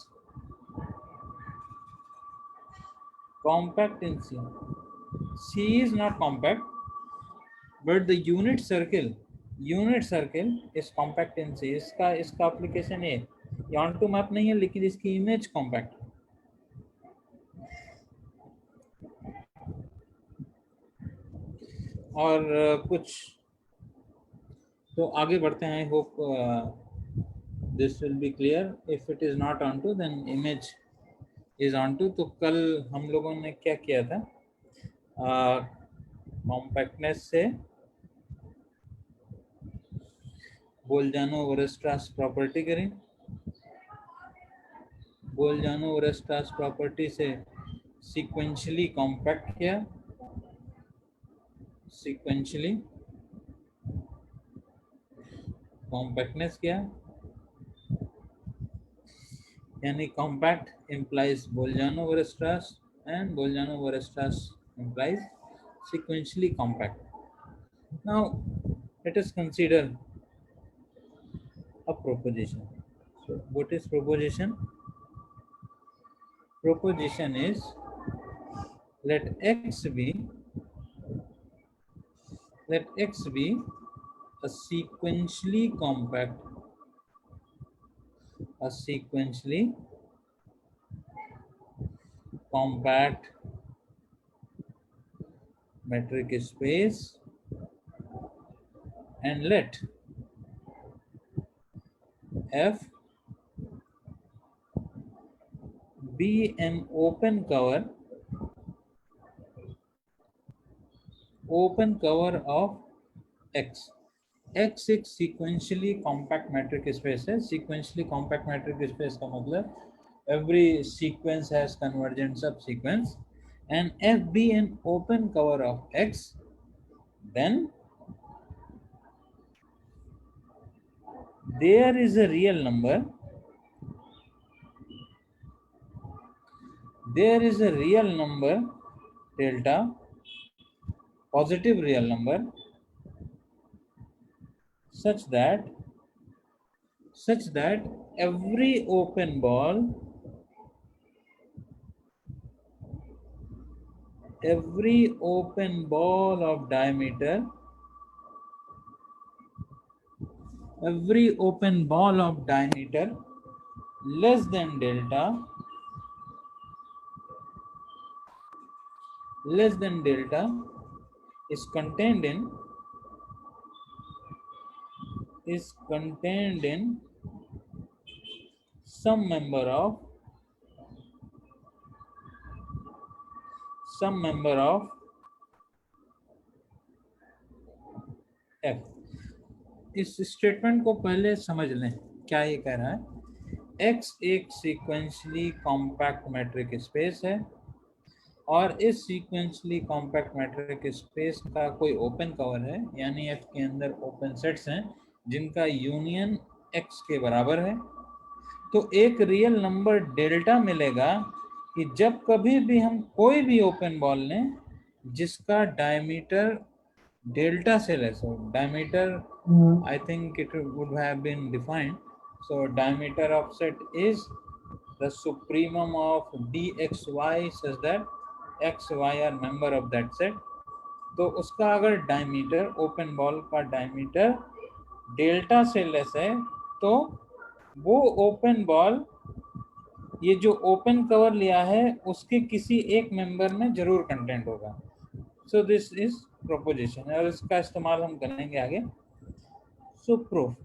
compact in C। C is not compact but the unit circle is compact in C। इसका application ये ऑन टू मैप नहीं है लेकिन इसकी इमेज कॉम्पैक्ट है। और कुछ तो आगे बढ़ते हैं। I hope this will be clear. If it is not on to then image is on to. तो कल हम लोगों ने क्या किया था? कॉम्पैक्टनेस से बोल्जानो-वेरस्ट्रास प्रॉपर्टी करी, बोल्जानो-वेरस्ट्रास प्रॉपर्टी से सीक्वेंशियली कॉम्पैक्ट किया, सीक्वेंशियली कॉम्पैक्टनेस किया, यानी compact implies बोल्जानो-वेरस्ट्रास and बोल्जानो-वेरस्ट्रास implies sequentially compact। Now let us consider a proposition। So what is proposition? Proposition is let x be a sequentially compact a sequentially compact metric space and let F be an open cover of X. X एक sequentially compact metric space है. Sequentially compact metric space का मतलब every sequence has convergent subsequence, and F be an open cover of X, then there is a real number. There is a real number delta, positive real number, such that every open ball of diameter less than delta is contained in some member of F. इस statement को पहले समझ लें. क्या ये कह रहा है? X एक सीक्वेंशली कॉम्पैक्ट मैट्रिक स्पेस है और इस सीक्वेंशली कॉम्पैक्ट मैट्रिक स्पेस का कोई ओपन कवर है, यानी F के अंदर ओपन सेट्स हैं जिनका यूनियन X के बराबर है. तो एक रियल नंबर डेल्टा मिलेगा कि जब कभी भी हम कोई भी ओपन बॉल लें जिसका डायमीटर डेल्टा से लेस हो. Diameter I think it would have been defined. So diameter of set is the supremum of dxy such that x, y are member of that set. तो उसका अगर diameter, open ball का diameter delta से less है तो वो open ball, ये जो ओपन कवर लिया है उसके किसी एक मेंबर में जरूर कंटेंट होगा. सो दिस इज प्रोपोजिशन और इसका इस्तेमाल हम करेंगे आगे. सो प्रूफ.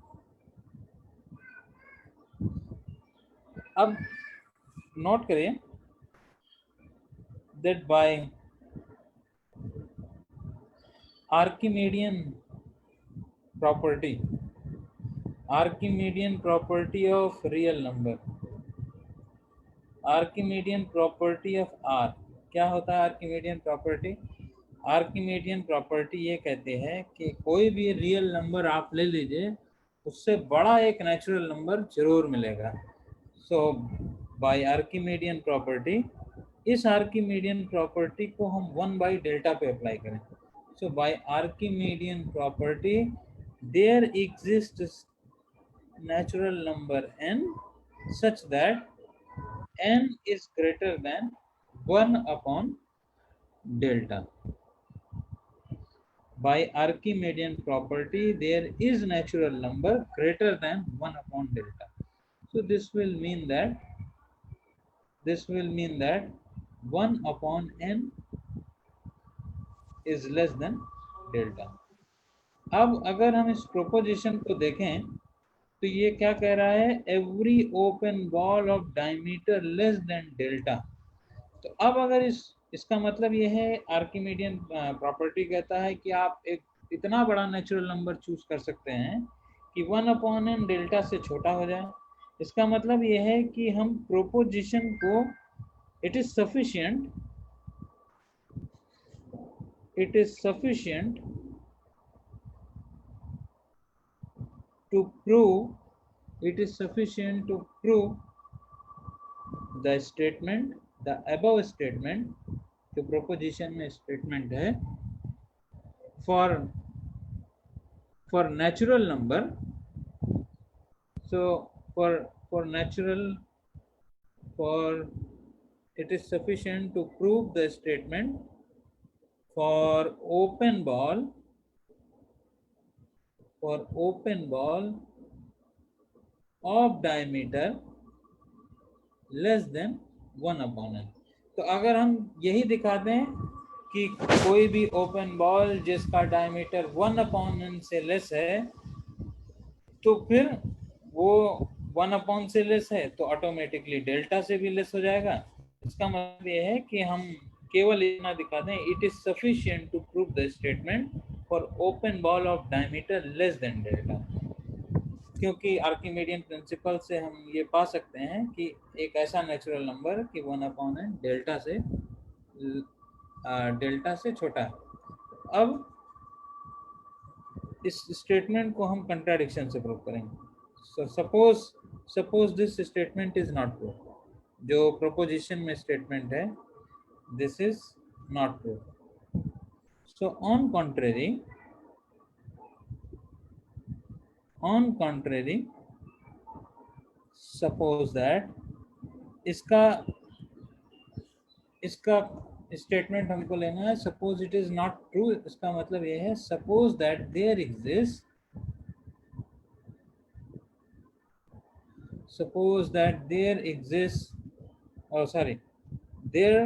अब नोट करिए that by Archimedean property of real number, Archimedean property of R. क्या होता है Archimedean property? Archimedean property ये कहते हैं कि कोई भी रियल नंबर आप ले लीजिए, उससे बड़ा एक नेचुरल नंबर जरूर मिलेगा. सो बाय आर्किमेडियन प्रॉपर्टी, इस आर्किमेडियन प्रॉपर्टी को हम 1 बाई डेल्टा पे अप्लाई करें. So by Archimedean property there exists natural number n such that n is greater than 1 upon delta. By Archimedean property, there is natural number greater than 1 upon delta. So this will mean that 1 upon n is less than delta. अब अगर हम इस proposition को देखें तो ये क्या कह रहा है? Every open ball of diameter less than delta. तो अब अगर इसका मतलब ये है, आर्किमेडियन प्रॉपर्टी कहता है कि आप एक इतना बड़ा नेचुरल नंबर चूज कर सकते हैं कि 1 अपॉन एन डेल्टा से छोटा हो जाए. इसका मतलब ये है कि हम प्रोपोजिशन को it is sufficient to prove the statement, the above statement. जो प्रोपोजिशन में स्टेटमेंट है for natural number. So it is sufficient to prove the statement for open ball of diameter less than 1/n। तो अगर हम यही दिखाते हैं कि कोई भी ओपन बॉल जिसका डायमीटर 1/n से लेस है, तो फिर वो 1/n से लेस है तो ऑटोमेटिकली डेल्टा से भी लेस हो जाएगा। इसका मतलब ये है कि हम केवल इतना दिखाते हैं, it is sufficient to prove the statement for open ball of diameter less than delta. क्योंकि आर्किमिडियन प्रिंसिपल से हम ये पा सकते हैं कि एक ऐसा नेचुरल नंबर कि 1/n डेल्टा से छोटा है। अब इस स्टेटमेंट को हम कंट्राडिक्शन से प्रूव करेंगे। So suppose this statement is not true. जो प्रोपोजिशन में स्टेटमेंट है, this is not true. So on contrary, suppose that इसका स्टेटमेंट हमको लेना है। Suppose it is not true, इसका मतलब ये है suppose that there exist, suppose that there exists, oh sorry, there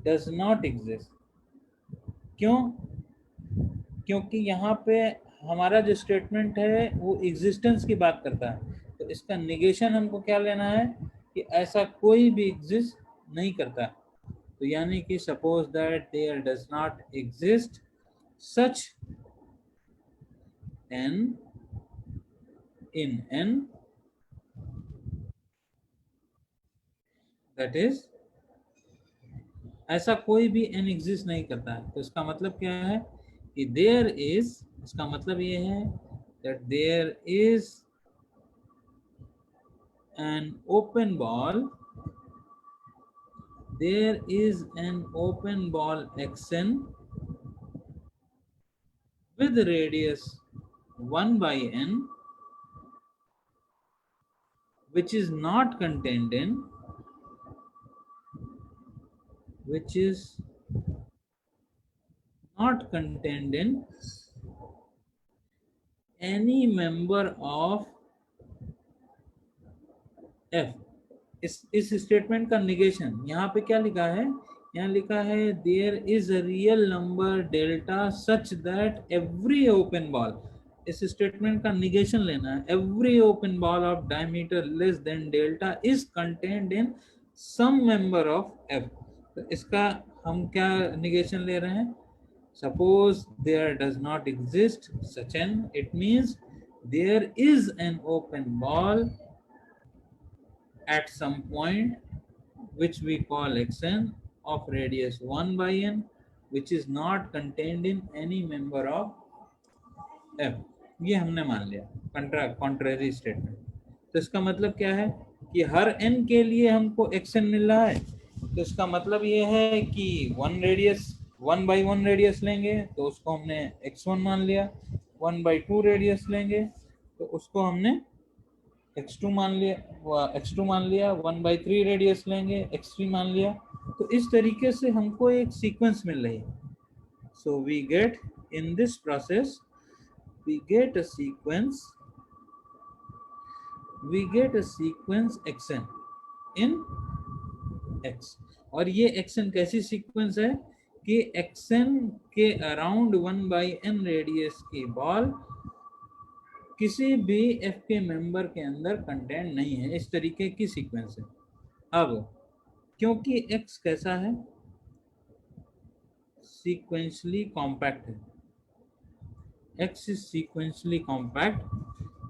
does not exist। क्यों? क्योंकि यहाँ पे हमारा जो स्टेटमेंट है वो एग्जिस्टेंस की बात करता है, तो इसका निगेशन हमको क्या लेना है कि ऐसा कोई भी एग्जिस्ट नहीं करता। तो यानी कि suppose that there does not exist such n in n, that is ऐसा कोई भी n एग्जिस्ट नहीं करता है। तो इसका मतलब क्या है कि देयर इज, इसका मतलब ये है that there is an open ball, there is an open ball xn with radius 1/n which is not contained in any member of f। इस स्टेटमेंट का निगेशन यहाँ पे क्या लिखा है? यहाँ लिखा है there is a real number delta such that every open ball. इस स्टेटमेंट का निगेशन लेना है, every open ball of diameter less than delta is contained in some member of F. तो इसका हम क्या निगेशन ले रहे हैं? Suppose there does not exist such N, it means there is an open ball at some point which we call xn of radius 1/n which is not contained in any member of f। ये हमने मान लिया contrary statement. तो इसका मतलब क्या है कि हर n के लिए हमको xn मिल रहा है, तो इसका मतलब ये है कि 1/1 रेडियस लेंगे तो उसको हमने x1 मान लिया, 1/2 रेडियस लेंगे तो उसको हमने x2 मान लिया, 1/3 रेडियस लेंगे x3 मान लिया। तो इस तरीके से हमको एक सीक्वेंस मिल रही है। So we get in this process we get a sequence xn in x। और ये xn कैसी सीक्वेंस है कि xn के अराउंड 1/n रेडियस की बॉल किसी भी f के मेंबर के अंदर कंटेंट नहीं है, इस तरीके की सीक्वेंस है। अब क्योंकि x कैसा है? सीक्वेंशली कॉम्पैक्ट है, x इज सीक्वेंशली कॉम्पैक्ट,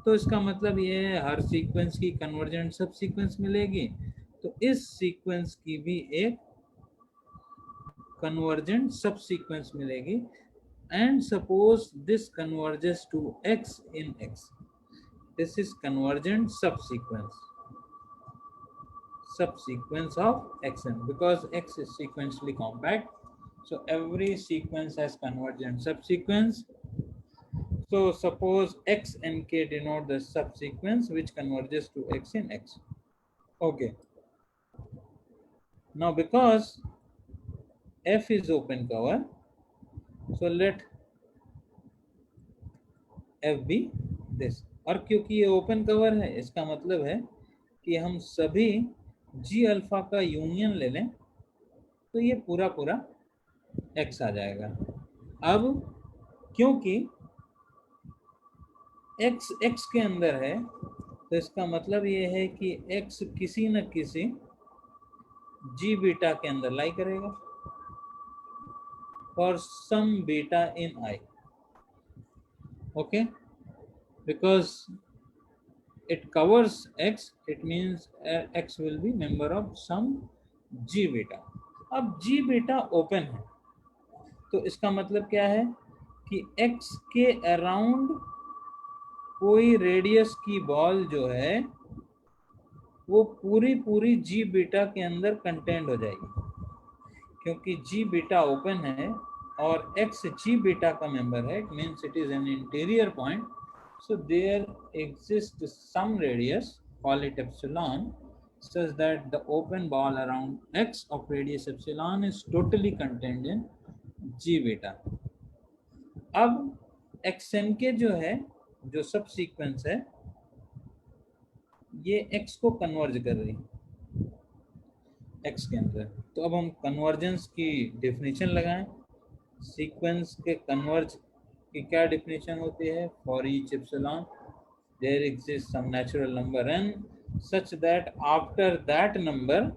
तो इसका मतलब ये है हर सीक्वेंस की कन्वर्जेंट सब सीक्वेंस मिलेगी, तो इस सीक्वेंस की भी एक कन्वर्जेंट सब सीक्वेंस मिलेगी। And suppose this converges to x in x, this is convergent subsequence of xn because x is sequentially compact, so every sequence has convergent subsequence। So suppose x and k denote the subsequence which converges to x in x। Okay, now because f is open cover, so let f be this, और क्योंकि ये open cover है, इसका मतलब है कि हम सभी जी अल्फा का यूनियन ले लें तो ये पूरा पूरा x आ जाएगा। अब क्योंकि x x के अंदर है तो इसका मतलब ये है कि x किसी न किसी g बीटा के अंदर लाई करेगा for some beta in i, okay, because it covers x, it means x will be member of some g beta। अब g beta ओपन है तो इसका मतलब क्या है कि x के अराउंड कोई रेडियस की बॉल जो है वो पूरी पूरी g बीटा के अंदर कंटेंट हो जाएगी, क्योंकि g बीटा ओपन है और x g बीटा का मेंबर है, it means it is an interior point. So there exists some radius, call it epsilon, such that the open ball around x of radius epsilon is totally contained in g beta। अब xnk जो है, जो सब sequence है, ये x को converge कर रही है x के अंदर। तो अब हम कन्वर्जेंस की डेफिनेशन लगाएं। सीक्वेंस के कन्वर्ज की क्या डेफिनेशन होती है? For each epsilon there exists some natural number n such that after that number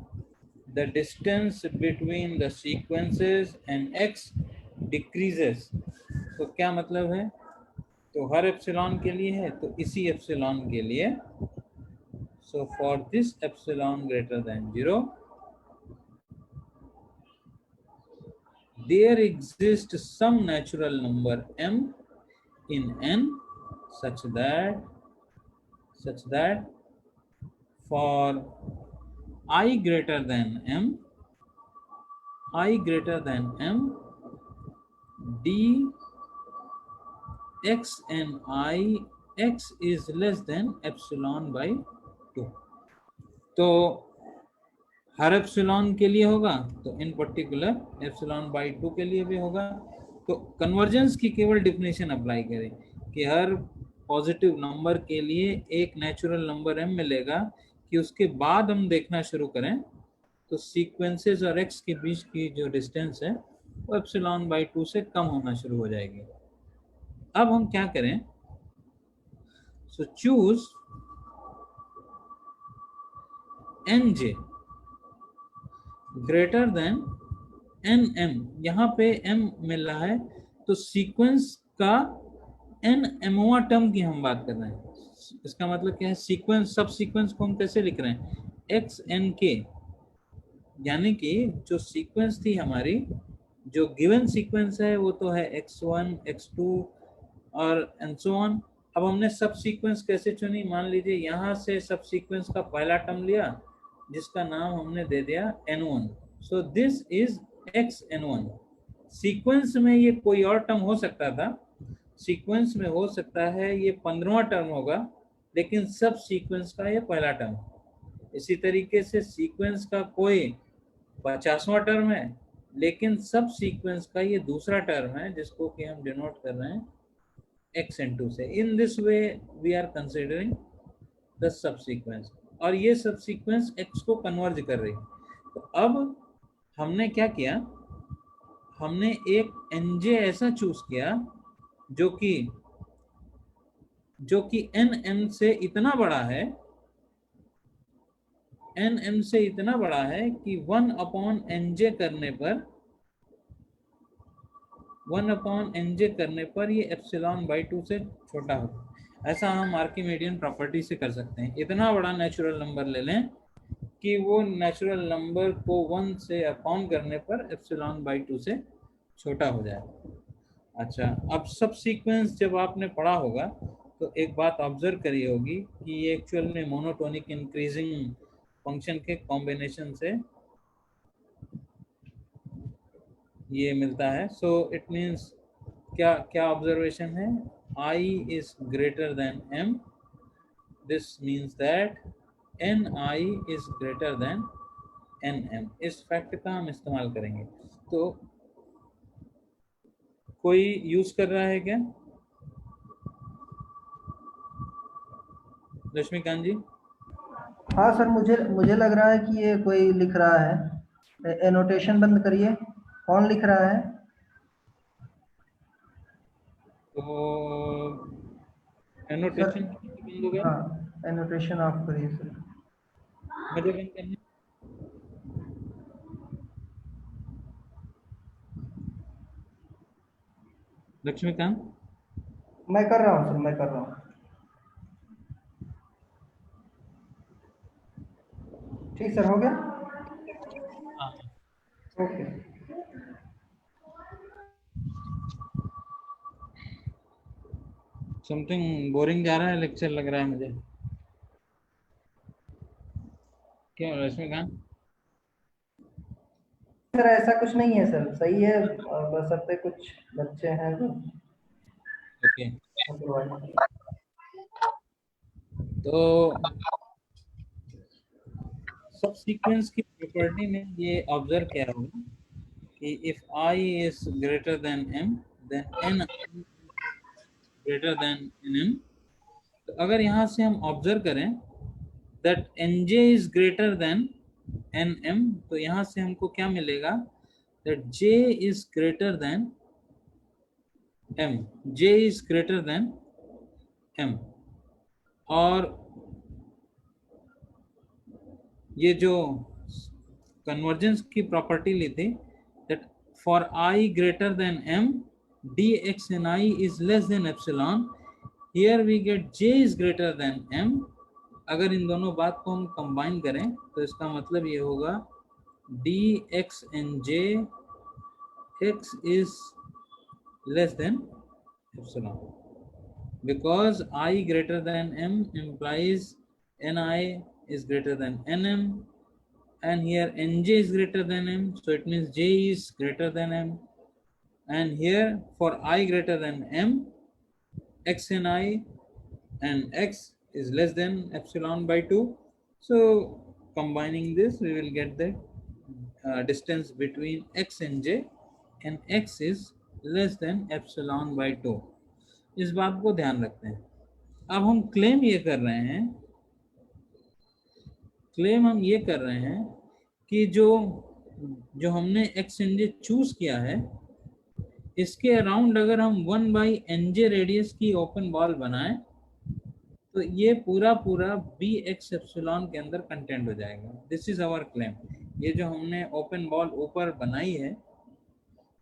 the distance between the sequences and x decreases। तो क्या मतलब है? तो हर एप्सिलॉन के लिए है तो इसी एप्सिलॉन के लिए, so for this epsilon greater than 0 there exists some natural number m in n such that for I greater than m d x and I x is less than epsilon by 2। तो हर epsilon के लिए होगा तो इन particular epsilon by 2 के लिए भी होगा। तो कन्वर्जेंस की केवल डिफिनेशन अप्लाई करें कि हर पॉजिटिव नंबर के लिए एक नेचुरल नंबर m मिलेगा, कि उसके बाद हम देखना शुरू करें तो सीक्वेंसेस और x के बीच की जो डिस्टेंस है वो एप्सिलॉन बाई 2 से कम होना शुरू हो जाएगी। अब हम क्या करें? So choose nj greater than nm। यहाँ पे m मिल रहा है तो सीक्वेंस का nmवां टर्म की हम बात कर रहे हैं। इसका मतलब क्या है? सीक्वेंस, सब सीक्वेंस को हम कैसे लिख रहे हैं? xnk, यानी कि जो सीक्वेंस थी हमारी, जो गिवन सीक्वेंस है वो तो है x1 x2 और एंड सो ऑन। अब हमने सब सीक्वेंस कैसे चुनी? मान लीजिए यहाँ से सब सीक्वेंस का पहला टर्म लिया जिसका नाम हमने दे दिया n1, so this is xn1। Sequence में ये कोई और टर्म हो सकता था, सीक्वेंस में हो सकता है ये 15वां टर्म होगा, लेकिन सब सीक्वेंस का ये पहला टर्म। इसी तरीके से सीक्वेंस का कोई 50वां टर्म है, लेकिन सब सीक्वेंस का ये दूसरा टर्म है जिसको कि हम डिनोट कर रहे हैं xn2 से। In this way we are considering the subsequence, और ये सब सीक्वेंस x को कन्वर्ज कर रही है। तो अब हमने क्या किया? हमने एक nj ऐसा चूज किया जो कि nm से इतना बड़ा है, nm से इतना बड़ा है कि 1/nj करने पर ये एप्सिलॉन बाई 2 से छोटा होगा। ऐसा हम आर्किमिडियन प्रॉपर्टी से कर सकते हैं। इतना बड़ा नेचुरल नंबर ले लें कि वो नेचुरल नंबर को 1 से अपॉन करने पर एप्सिलॉन बाई 2 से छोटा हो जाए। अच्छा, अब सब सीक्वेंस जब आपने पढ़ा होगा तो एक बात ऑब्जर्व करी होगी कि ये एक्चुअल में मोनोटोनिक इंक्रीजिंग फंक्शन के कॉम्बिनेशन से ये मिलता है। सो इट मीन्स क्या ऑब्जर्वेशन है? I is greater than m, this means that ni is greater than nm। इस फैक्ट का हम इस्तेमाल करेंगे। तो कोई यूज कर रहा है क्या? लक्ष्मीकांत जी? हाँ सर, मुझे मुझे लग रहा है कि ये कोई लिख रहा है। एनोटेशन बंद करिए। कौन लिख रहा है? तो सर एनोटेशन बंद हो गया, हाँ, एनोटेशन ऑफ करिए सर। मुझे बंद करना है। लक्ष्मीकांत? मैं कर रहा हूँ सर, मैं कर रहा हूँ। ठीक सर, हो गया। हाँ, ओके। समथिंग बोरिंग जा रहा है लेक्चर, लग रहा है मुझे। क्यों लक्ष्मीकांत? सर ऐसा कुछ नहीं है सर, सही है। बस अब पे कुछ बच्चे हैं जो ओके, otherwise- तो सब सीक्वेंस की प्रॉपर्टी में ये ऑब्जर्व किया होगा कि if I is greater than m then n greater than nm। तो अगर यहाँ से हम ऑब्जर्व करें that nj is greater than nm, तो यहाँ से हमको क्या मिलेगा? That j is greater than m, j is greater than m। और ये जो कन्वर्जेंस की प्रॉपर्टी ली थी that for i greater than m dx in I is less than epsilon, here we get j is greater than m। अगर इन दोनों बात को हम कंबाइन करें तो इसका मतलब ये होगा dx in j x is less than epsilon, because I greater than m implies ni is greater than nm, and here nj is greater than m, so it means j is greater than m, and here for I greater than m, x in I and x is less than epsilon by 2. So combining this we will get the distance between x and j, and x is less than epsilon by 2। इस बात को ध्यान रखते हैं। अब हम claim ये कर रहे हैं, कि जो हमने एक्स एन जे चूज किया है इसके अराउंड अगर हम 1/nj रेडियस की ओपन बॉल बनाएं तो ये पूरा बी एक्स एप्सिलॉन के अंदर कंटेंट हो जाएगा। This is our claim. ये जो हमने ओपन बॉल ऊपर बनाई है,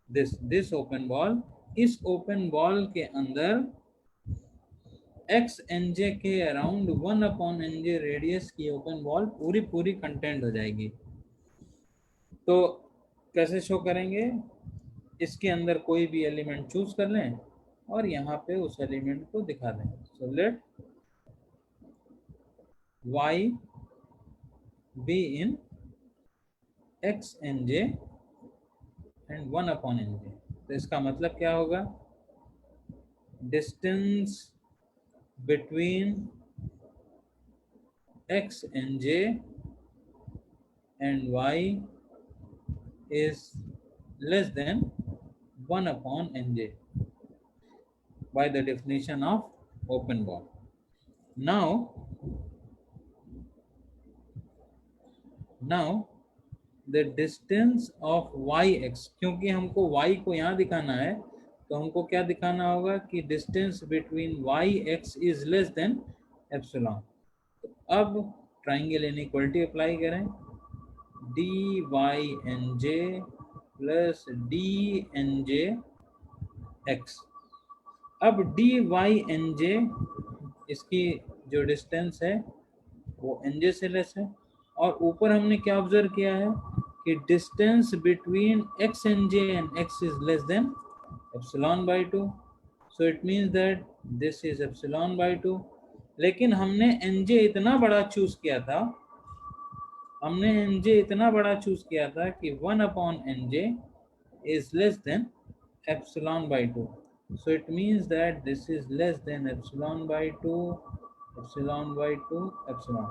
दिस ओपन बॉल, इस ओपन बॉल के अंदर एक्स एन जे के अराउंड 1/nj रेडियस की ओपन बॉल पूरी कंटेंट हो जाएगी। तो कैसे शो करेंगे? इसके अंदर कोई भी एलिमेंट चूज कर लें और यहाँ पे उस एलिमेंट को दिखा दें। So let y be in x n j and 1/nj। तो इसका मतलब क्या होगा? Distance between x n j and y is less than 1/nj by the definition of open ball. Now the distance of yx, क्योंकि हमको y को यहाँ दिखाना है तो हमको क्या दिखाना होगा कि distance between yx is less than epsilon. तो अब ट्राइंगल इनइक्वालिटी अप्लाई करें, dy_nj प्लस dnj x। अब dy_nj इसकी जो डिस्टेंस है वो nj से लेस है, और ऊपर हमने क्या ऑब्जर्व किया है कि distance between x N J and x is less than epsilon by 2। So it means that this is epsilon by 2। लेकिन हमने nj इतना बड़ा चूज किया था, कि 1/nj is less than epsilon by 2. So it means that this is less than epsilon by 2, epsilon by 2, epsilon.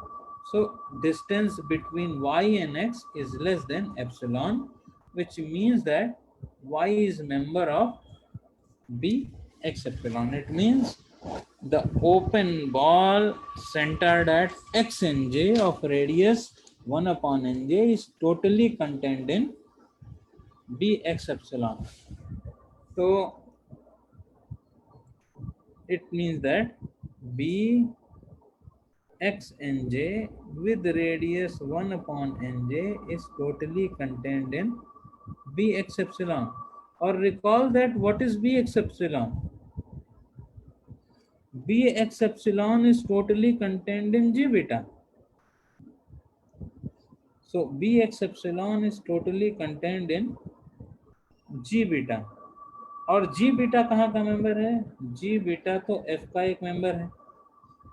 So distance between y and x is less than epsilon, which means that y is member of b x epsilon. It means The open ball centered at x nj of radius 1 upon nj is totally contained in bx epsilon. So it means that b x nj with radius 1 upon nj is totally contained in bx epsilon. Or recall that what is bx epsilon? Bx epsilon is totally contained in g beta. So bx epsilon is totally contained in g beta. और g beta कहाँ का member है? g beta तो f का एक member है.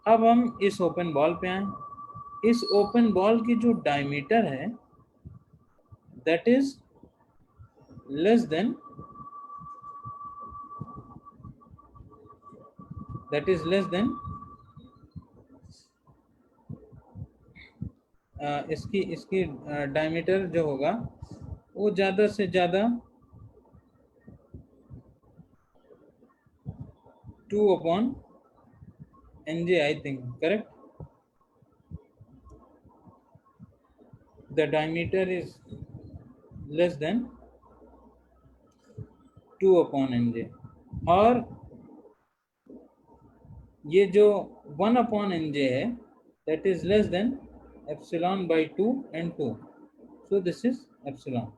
अब हम इस ओपन बॉल पे आए. इस ओपन बॉल की जो डायमीटर है दैट इज लेस देन इसकी डायमीटर जो होगा वो ज़्यादा से ज़्यादा 2 upon nj, I think, correct? The diameter is less than 2 upon nj. और ये जो 1 upon nj है that is less than epsilon by 2 and 2. So this is epsilon.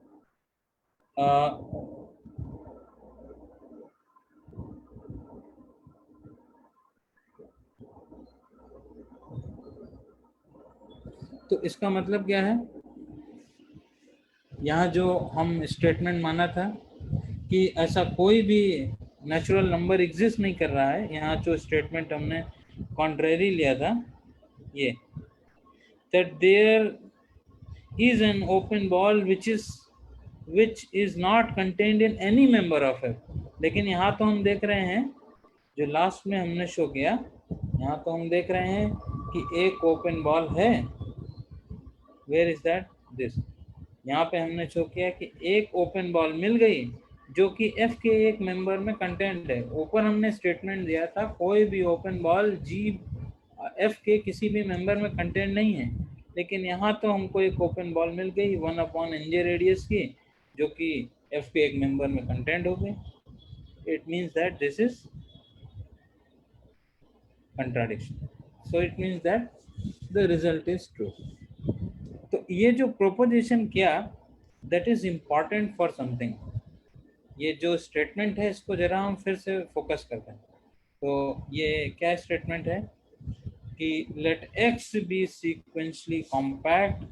तो इसका मतलब क्या है? यहाँ जो हम स्टेटमेंट माना था कि ऐसा कोई भी नेचुरल नंबर एग्जिस्ट नहीं कर रहा है, यहाँ जो स्टेटमेंट हमने कॉन्ट्रेरी लिया था ये, that there is an open ball which is not contained in any member of F. लेकिन यहाँ तो हम देख रहे हैं, जो लास्ट में हमने शो किया, यहाँ तो हम देख रहे हैं कि एक ओपन बॉल है. Where is that? दिस. यहाँ पे हमने शो किया कि एक ओपन बॉल मिल गई जो कि F के एक मेंबर में कंटेंट है. ऊपर हमने स्टेटमेंट दिया था कोई भी ओपन बॉल F के किसी भी मेंबर में कंटेंट नहीं है, लेकिन यहाँ तो हमको एक ओपन बॉल मिल गई 1 upon nj रेडियस की जो कि F के एक मेंबर में कंटेंट हो गई. It means that this is contradiction. So it means that the result is true. तो ये जो प्रोपोजिशन किया that is important for something. ये जो स्टेटमेंट है इसको जरा हम फिर से फोकस करते हैं. तो ये क्या स्टेटमेंट है कि let x be sequentially compact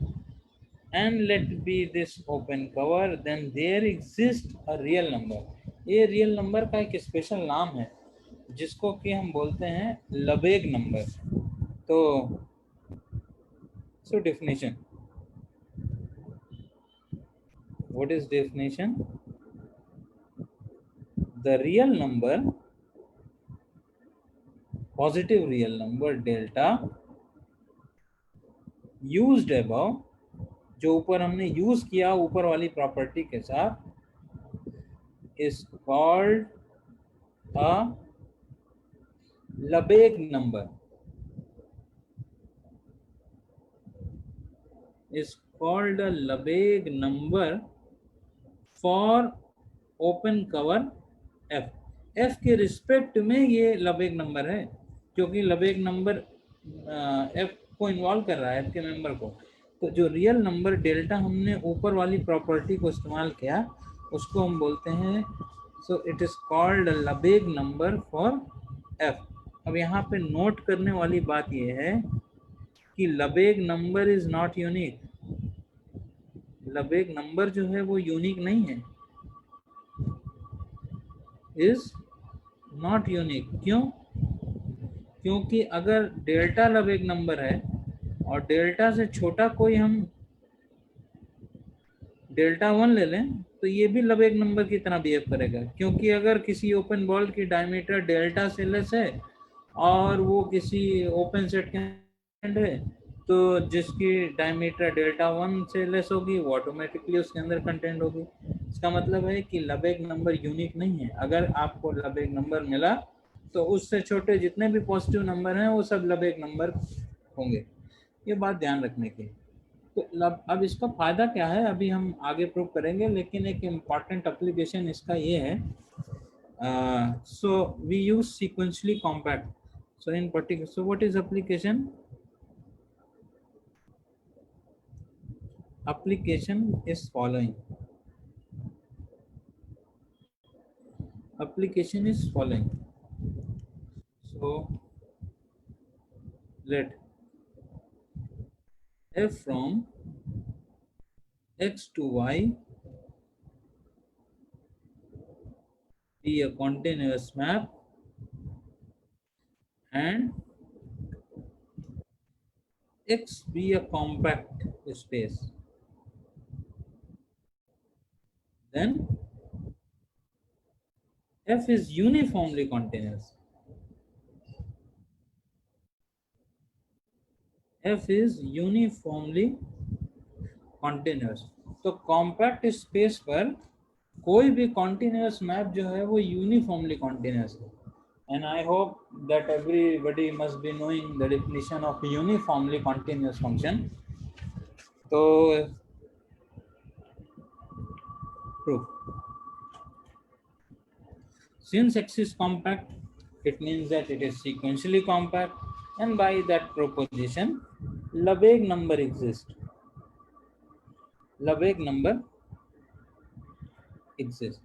and let be this open cover, then there exists a real number. ये रियल नंबर का एक स्पेशल नाम है जिसको कि हम बोलते हैं लबेग नंबर. तो so definition, what is definition? The real number, positive real number delta used above, जो ऊपर हमने यूज किया ऊपर वाली प्रॉपर्टी के साथ, is called a Lebesgue number, is called a Lebesgue number for open cover F. F के respect में ये Lebesgue नंबर है क्योंकि Lebesgue नंबर F को इन्वॉल्व कर रहा है F के मेंबर को. तो जो रियल नंबर डेल्टा हमने ऊपर वाली प्रॉपर्टी को इस्तेमाल किया उसको हम बोलते हैं, so it is called Lebesgue number for F. अब यहाँ पे नोट करने वाली बात यह है कि Lebesgue number is not unique. Lebesgue number जो है वो यूनिक नहीं है, इज नॉट यूनिक. क्यों? क्योंकि अगर डेल्टा Lebesgue नंबर है और डेल्टा से छोटा कोई हम डेल्टा 1 ले लें तो ये भी Lebesgue नंबर की तरह बिहेव करेगा. क्योंकि अगर किसी ओपन बॉल की डायमीटर डेल्टा से लेस है और वो किसी ओपन सेट के अंदर है तो जिसकी डायमीटर डेल्टा 1 से लेस होगी वो ऑटोमेटिकली उसके अंदर कंटेंट होगी. इसका मतलब है कि Lebesgue नंबर यूनिक नहीं है. अगर आपको Lebesgue नंबर मिला तो उससे छोटे जितने भी पॉजिटिव नंबर हैं वो सब लबेग नंबर होंगे। ये बात ध्यान रखने की। तो अब इसका फ़ायदा क्या है अभी हम आगे प्रूव करेंगे, लेकिन एक इम्पॉर्टेंट एप्लीकेशन इसका ये है, so we use sequentially compact. So in particular, so what is application? Application is following. Application is following. So let f from x to y be a continuous map and x be a compact space. Then f is uniformly continuous. f is uniformly continuous. तो compact space पर कोई भी continuous map जो है वो uniformly continuous है। And I hope that everybody must be knowing the definition of uniformly continuous function. तो proof, since x is compact, it means that it is sequentially compact, and by that proposition Lebesgue number exists. Lebesgue number exists.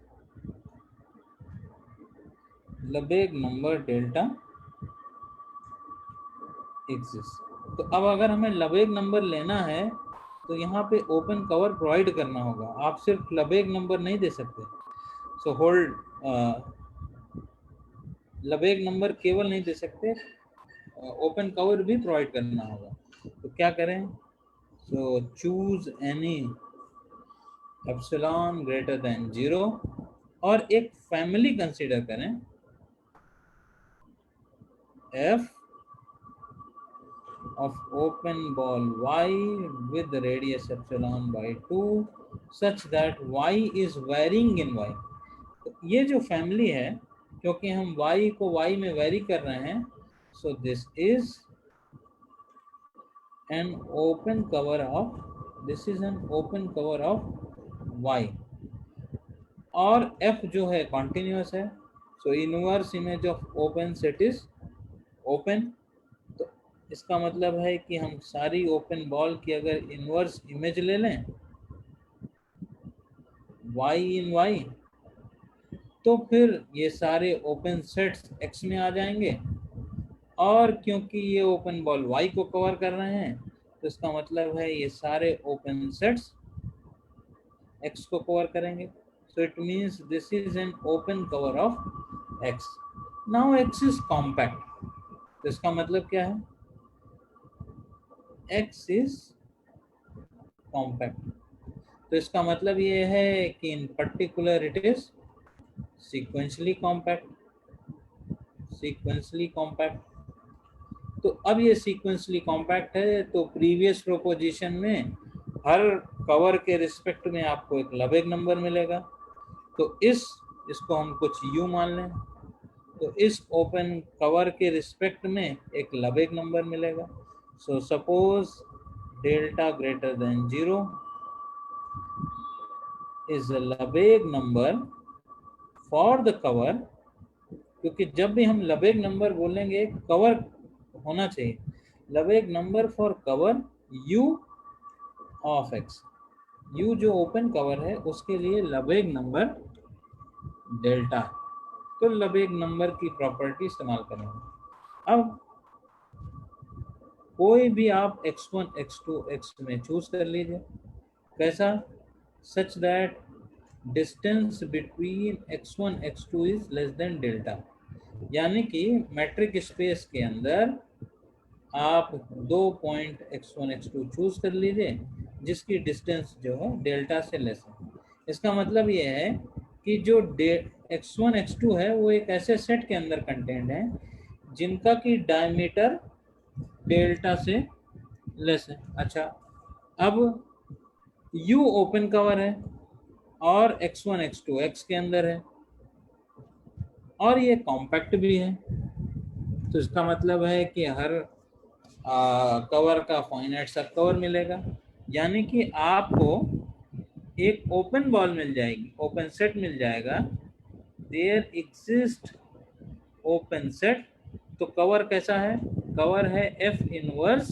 Lebesgue number delta exists. तो अब अगर हमें Lebesgue number लेना है तो यहाँ पे ओपन कवर प्रोवाइड करना होगा, आप सिर्फ Lebesgue नंबर नहीं दे सकते। सो होल्ड, Lebesgue नंबर केवल नहीं दे सकते, ओपन कवर भी प्रोवाइड करना होगा। तो क्या करें? So choose any epsilon greater than 0 और एक फैमिली कंसीडर करें, f of open ball y with the radius epsilon by 2 such that y is varying in y. तो ये जो फैमिली है, क्योंकि हम y को y में वेरी कर रहे हैं, so this is an open cover of y, और f जो है कॉन्टिन्यूस है, so inverse image of open set is open. तो इसका मतलब है कि हम सारी ओपन बॉल की अगर इनवर्स इमेज ले लें y इन y, तो फिर ये सारे ओपन सेट्स x में आ जाएंगे, और क्योंकि ये ओपन बॉल y को कवर कर रहे हैं तो इसका मतलब है ये सारे ओपन सेट्स x को कवर करेंगे। सो it means this is an open cover of x। Now x is compact, तो इसका मतलब क्या है? x इज कॉम्पैक्ट, तो इसका मतलब ये है कि इन particular it is sequentially compact. तो अब ये सीक्वेंशियली कॉम्पैक्ट है, तो प्रीवियस प्रोपोजिशन में हर कवर के रिस्पेक्ट में आपको एक Lebesgue नंबर मिलेगा। तो इसको हम कुछ u मान लें, तो इस ओपन कवर के रिस्पेक्ट में एक Lebesgue नंबर मिलेगा। So suppose delta greater than 0 is a Lebesgue number for the cover, क्योंकि जब भी हम Lebesgue नंबर बोलेंगे कवर होना चाहिए। Lebesgue number for cover u of x, u जो ओपन कवर है उसके लिए Lebesgue नंबर डेल्टा, तो Lebesgue नंबर की प्रॉपर्टी इस्तेमाल करेंगे। अब कोई भी आप x1 x2 x में चूज कर लीजिए, कैसा? Such that distance between x1 x2 is less than delta, यानी कि मैट्रिक स्पेस के अंदर आप 2 पॉइंट x1 x2 चूज कर लीजिए जिसकी डिस्टेंस जो है डेल्टा से लेस है। इसका मतलब ये है कि जो x1 x2 है वो एक ऐसे सेट के अंदर कंटेंट है जिनका की डायमीटर डेल्टा से लेस है। अच्छा, अब u ओपन कवर है और x1 x2 x के अंदर है, और ये कॉम्पैक्ट भी है। तो इसका मतलब है कि हर कवर का फाइनाइट सब कवर मिलेगा, यानी कि आपको एक ओपन बॉल मिल जाएगी, ओपन सेट मिल जाएगा। There exist open set. तो कवर कैसा है? कवर है F inverse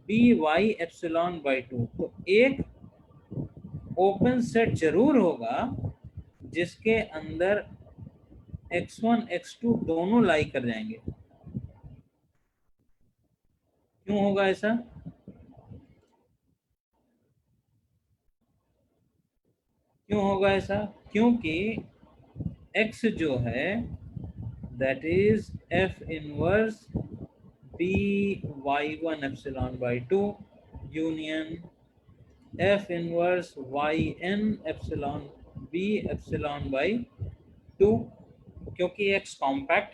B Y epsilon by 2। तो एक ओपन सेट जरूर होगा जिसके अंदर x1 x2 दोनों लाई कर जाएंगे। क्यों होगा ऐसा? क्यों होगा ऐसा? क्योंकि x जो है that is f inverse b y1 epsilon by 2 union f inverse yn epsilon b epsilon by 2। क्योंकि x कॉम्पैक्ट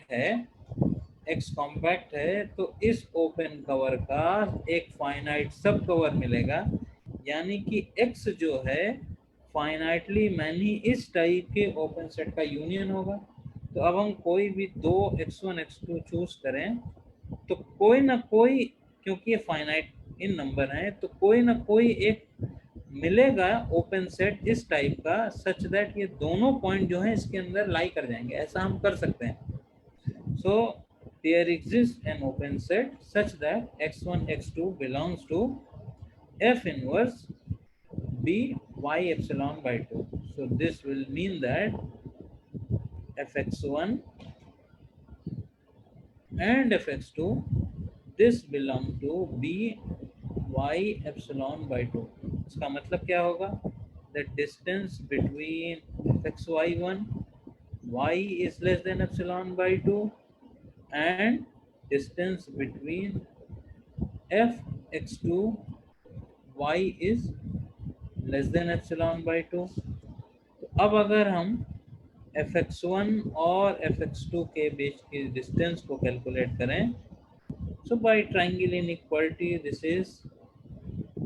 है तो इस ओपन कवर का एक फाइनाइट सब कवर मिलेगा, यानी कि x जो है फाइनाइटली मैनी इस टाइप के ओपन सेट का यूनियन होगा। तो अब हम कोई भी दो x1 x2 चूज करें तो कोई ना कोई, क्योंकि ये फाइनाइट इन नंबर हैं, तो कोई ना कोई एक मिलेगा ओपन सेट इस टाइप का, सच दैट ये दोनों पॉइंट जो है इसके अंदर लाई कर जाएंगे। ऐसा हम कर सकते हैं। सो there exists an open set such that x1 x2 belongs to f inverse b y epsilon by 2. So this will mean that fx1 and fx2 this belong to b y epsilon by 2. इसका मतलब क्या होगा? The distance between fxy1 y is less than epsilon by 2 and distance between fx2 y is less than epsilon by 2. तो अब अगर हम fx1 और fx2 के बीच की डिस्टेंस को कैलकुलेट करें, so by triangle inequality this is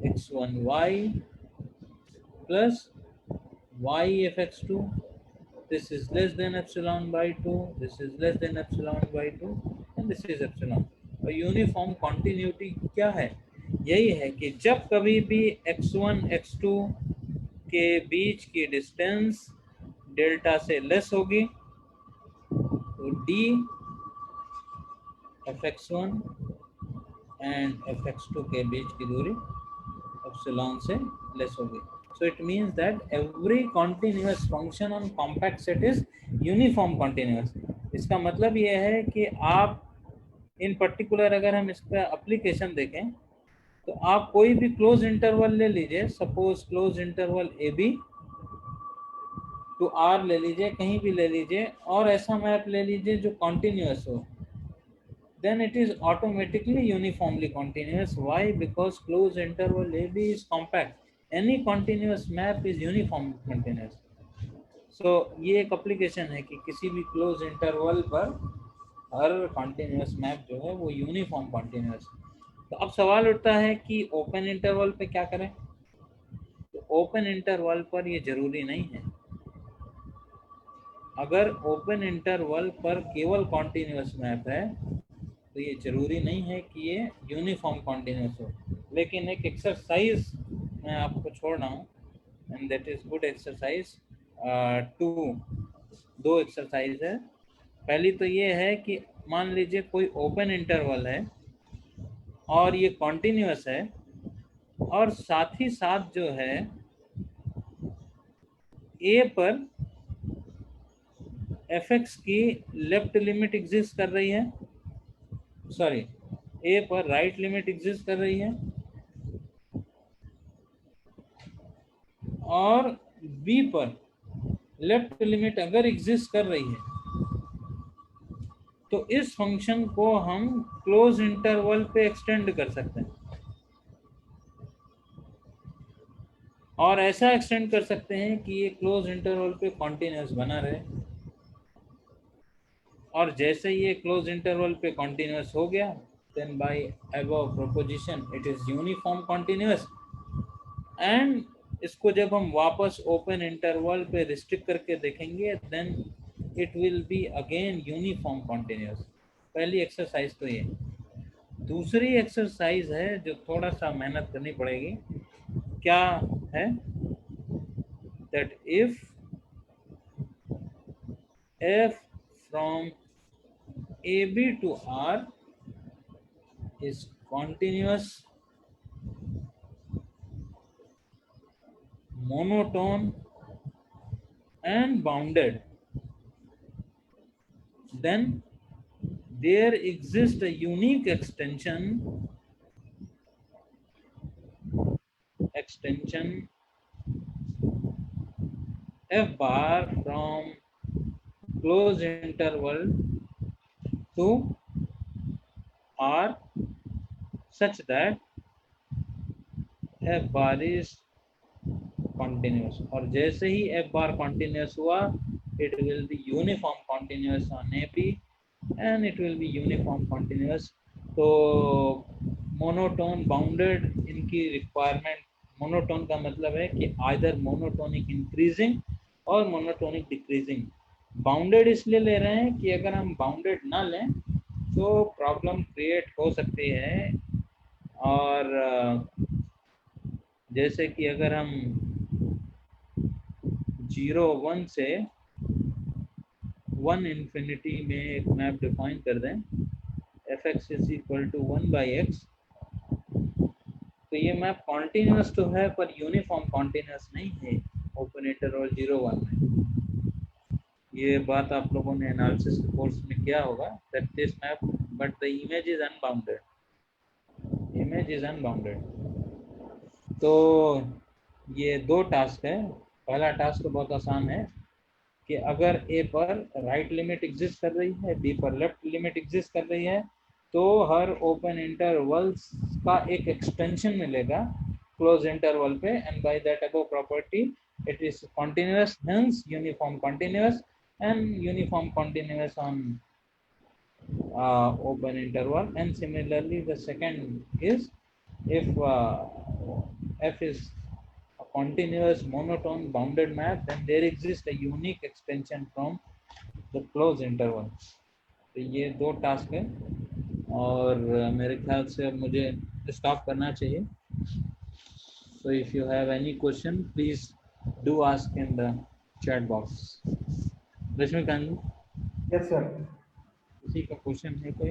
x1y plus y fx2, this is less than epsilon by 2, this is less than epsilon by 2 and this is epsilon। और यूनिफॉर्म कॉन्टिन्यूटी क्या है? यही है कि जब कभी भी x1 x2 के बीच की डिस्टेंस डेल्टा से लेस होगी तो d fx1 एंड fx2 के बीच की दूरी एप्सिलॉन से लेस होगी। So it means that every continuous function on compact set is uniform continuous। इसका मतलब ये है कि आप इन पर्टिकुलर, अगर हम इसका एप्लीकेशन देखें तो आप कोई भी क्लोज इंटरवल ले लीजिए, suppose close interval A B to R ले लीजिए, कहीं भी ले लीजिए, और ऐसा मैप ले लीजिए जो कॉन्टिन्यूस हो, then it is automatically uniformly continuous। Why? Because closed interval AB is compact। Any continuous map is uniform continuous। So ये एक एप्लीकेशन है कि किसी भी क्लोज इंटरवल पर हर कॉन्टिन्यूस मैप जो है वो यूनिफॉर्म कॉन्टिन्यूस। तो अब सवाल उठता है कि ओपन इंटरवल पे क्या करें? तो ओपन इंटरवल पर ये जरूरी नहीं है। अगर ओपन इंटरवल पर केवल कॉन्टिन्यूस मैप है तो ये जरूरी नहीं है कि ये यूनिफॉर्म कॉन्टिन्यूस हो। लेकिन एक एक्सरसाइज मैं आपको छोड़ रहा हूँ and that is good exercise. दो एक्सरसाइज है। पहली तो ये है कि मान लीजिए कोई ओपन इंटरवल है और ये कॉन्टिन्यूस है, और साथ ही साथ जो है ए पर fx की लेफ्ट लिमिट एग्जिस्ट कर रही है, सॉरी ए पर राइट लिमिट एग्जिस्ट कर रही है, और बी पर लेफ्ट लिमिट अगर एग्जिस्ट कर रही है तो इस फंक्शन को हम क्लोज इंटरवल पे एक्सटेंड कर सकते हैं, और ऐसा एक्सटेंड कर सकते हैं कि ये क्लोज इंटरवल पे कॉन्टिन्यूस बना रहे, और जैसे ये क्लोज इंटरवल पे कॉन्टिन्यूस हो गया then by above proposition it is uniform continuous. And इसको जब हम वापस ओपन इंटरवल पे रिस्ट्रिक्ट करके देखेंगे then it will be again uniform continuous. पहली एक्सरसाइज तो ये। दूसरी एक्सरसाइज है जो थोड़ा सा मेहनत करनी पड़ेगी, क्या है, that if f from AB to R is continuous, monotone and bounded, then there exists a unique extension f bar from closed interval to R such that f bar is continuous. और जैसे ही f bar continuous हुआ, it will be uniform continuous on AB and it will be uniform continuous. तो monotone bounded इनकी requirement, monotone का मतलब है कि either monotonic increasing और मोनोटोनिक डिक्रीजिंग। बाउंडेड इसलिए ले रहे हैं कि अगर हम बाउंडेड ना लें तो प्रॉब्लम क्रिएट हो सकती है। और जैसे कि अगर हम 0 1 से 1 इन्फिनिटी में एक मैप डिफाइन कर दें, f(x) is equal to 1/x, तो ये मैप कॉन्टिन्यूस तो है पर यूनिफॉर्म कॉन्टिन्यूस नहीं है ओपन इंटरवल 0 1 में। ये बात आप लोगों ने एनालिसिस कोर्स में किया होगा, that this map but the image is unbounded, image is unbounded. तो ये दो टास्क है। पहला टास्क तो बहुत आसान है कि अगर ए पर राइट लिमिट एग्जिस्ट कर रही है, बी पर लेफ्ट लिमिट एग्जिस्ट कर रही है, तो हर ओपन इंटरवल्स का एक एक्सटेंशन मिलेगा क्लोज इंटरवल पे, and by that above property it is continuous, hence uniform continuous and uniform continuous on open interval. And similarly the second is if f is a continuous monotone bounded map, then there exists a unique extension from the closed interval. तो ये दो task है और मेरे ख्याल से अब मुझे स्टॉप करना चाहिए। So if you have any question, please do ask in the chat box. Rashmikant ji, yes sir. किसी का क्वेश्चन है कोई?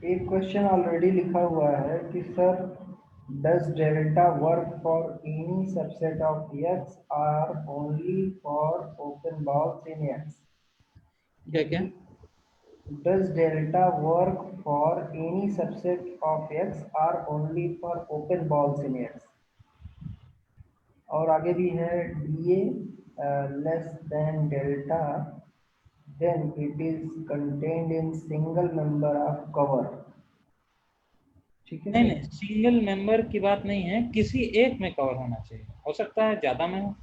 एक क्वेश्चन ऑलरेडी लिखा हुआ है कि sir does delta work for any subset of X or only for open balls in X. क्या क्या? Does delta work for any subset of X or only for open balls in X. और आगे भी है D A less than delta then it is contained in single member of cover। ठीक है? नहीं, single member की बात नहीं है, किसी एक में कवर होना चाहिए। हो सकता है ज्यादा में हो,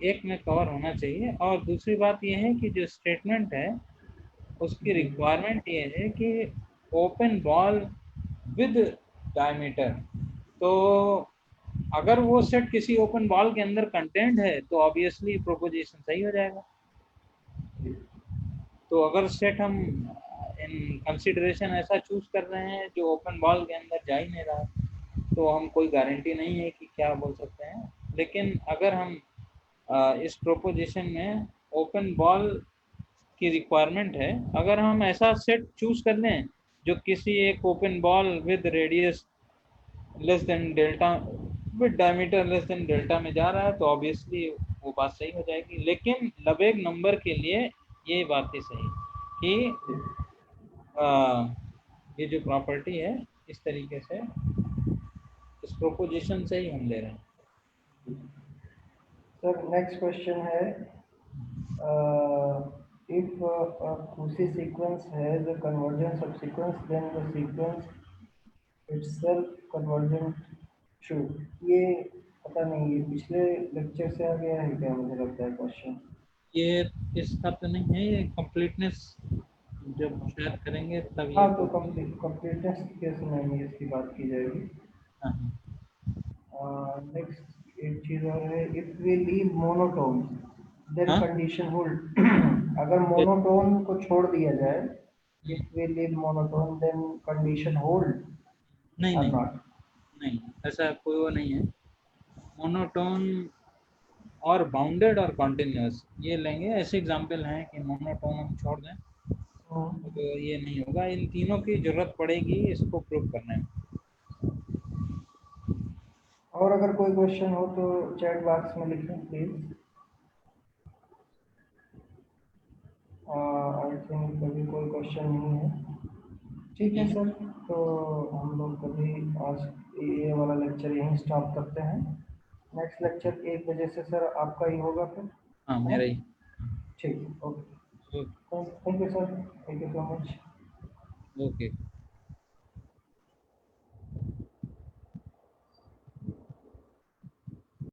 एक में कवर होना चाहिए। और दूसरी बात यह है कि जो स्टेटमेंट है उसकी रिक्वायरमेंट ये है कि ओपन बॉल विद डायमीटर, तो अगर वो सेट किसी ओपन बॉल के अंदर कंटेंट है तो ऑब्वियसली प्रोपोजिशन सही हो जाएगा। तो अगर सेट हम इन कंसिडरेशन ऐसा चूज कर रहे हैं जो ओपन बॉल के अंदर जा ही नहीं रहा, तो हम कोई गारंटी नहीं है कि क्या बोल सकते हैं। लेकिन अगर हम इस प्रोपोजिशन में ओपन बॉल की रिक्वायरमेंट है, अगर हम ऐसा सेट चूज कर लें जो किसी एक open ball with radius less than delta with diameter less than delta में जा रहा है, तो ऑब्वियसली वो बात सही हो जाएगी। लेकिन लबेग नंबर के लिए ये बात ही सही कि ये जो प्रॉपर्टी है इस तरीके से इस प्रोपोजिशन से ही हम ले रहे हैं। सर नेक्स्ट क्वेश्चन है if a Cauchy sequence has a convergent subsequence, then the sequence itself convergent true। ये पता नहीं, ये पिछले लेक्चर से आ गया है क्या, मुझे लगता है क्वेश्चन ये इसका तो नहीं है, ये कंप्लीटनेस जब शेयर करेंगे तब हाँ, ये तो कंप्लीटनेस केस में इसकी बात की जाएगी। हाँ। नेक्स्ट एक चीज और है, if we leave monotone then हाँ? Condition hold. अगर मोनोटोन को छोड़ दिया जाए, if we leave monotone then condition hold नहीं और नहीं नॉट। नहीं, ऐसा कोई वो नहीं है। मोनोटोन और बाउंडेड और कॉन्टिन्यूस ये लेंगे, ऐसे एग्जाम्पल हैं कि मोनोटोन हम छोड़ दें तो ये नहीं होगा। इन तीनों की जरूरत पड़ेगी इसको प्रूव करने में। और अगर कोई क्वेश्चन हो तो चैट बॉक्स में लिखें प्लीज। आई थिंक अभी कोई क्वेश्चन नहीं है। ठीक है सर, तो हम लोग कभी आज ये वाला लेक्चर यहीं स्टॉप करते हैं। नेक्स्ट लेक्चर 1 बजे से सर आपका ही होगा फिर, हाँ है मेरा ना? ही। ठीक, okay, okay. Thank you sir, thank you so much. Okay.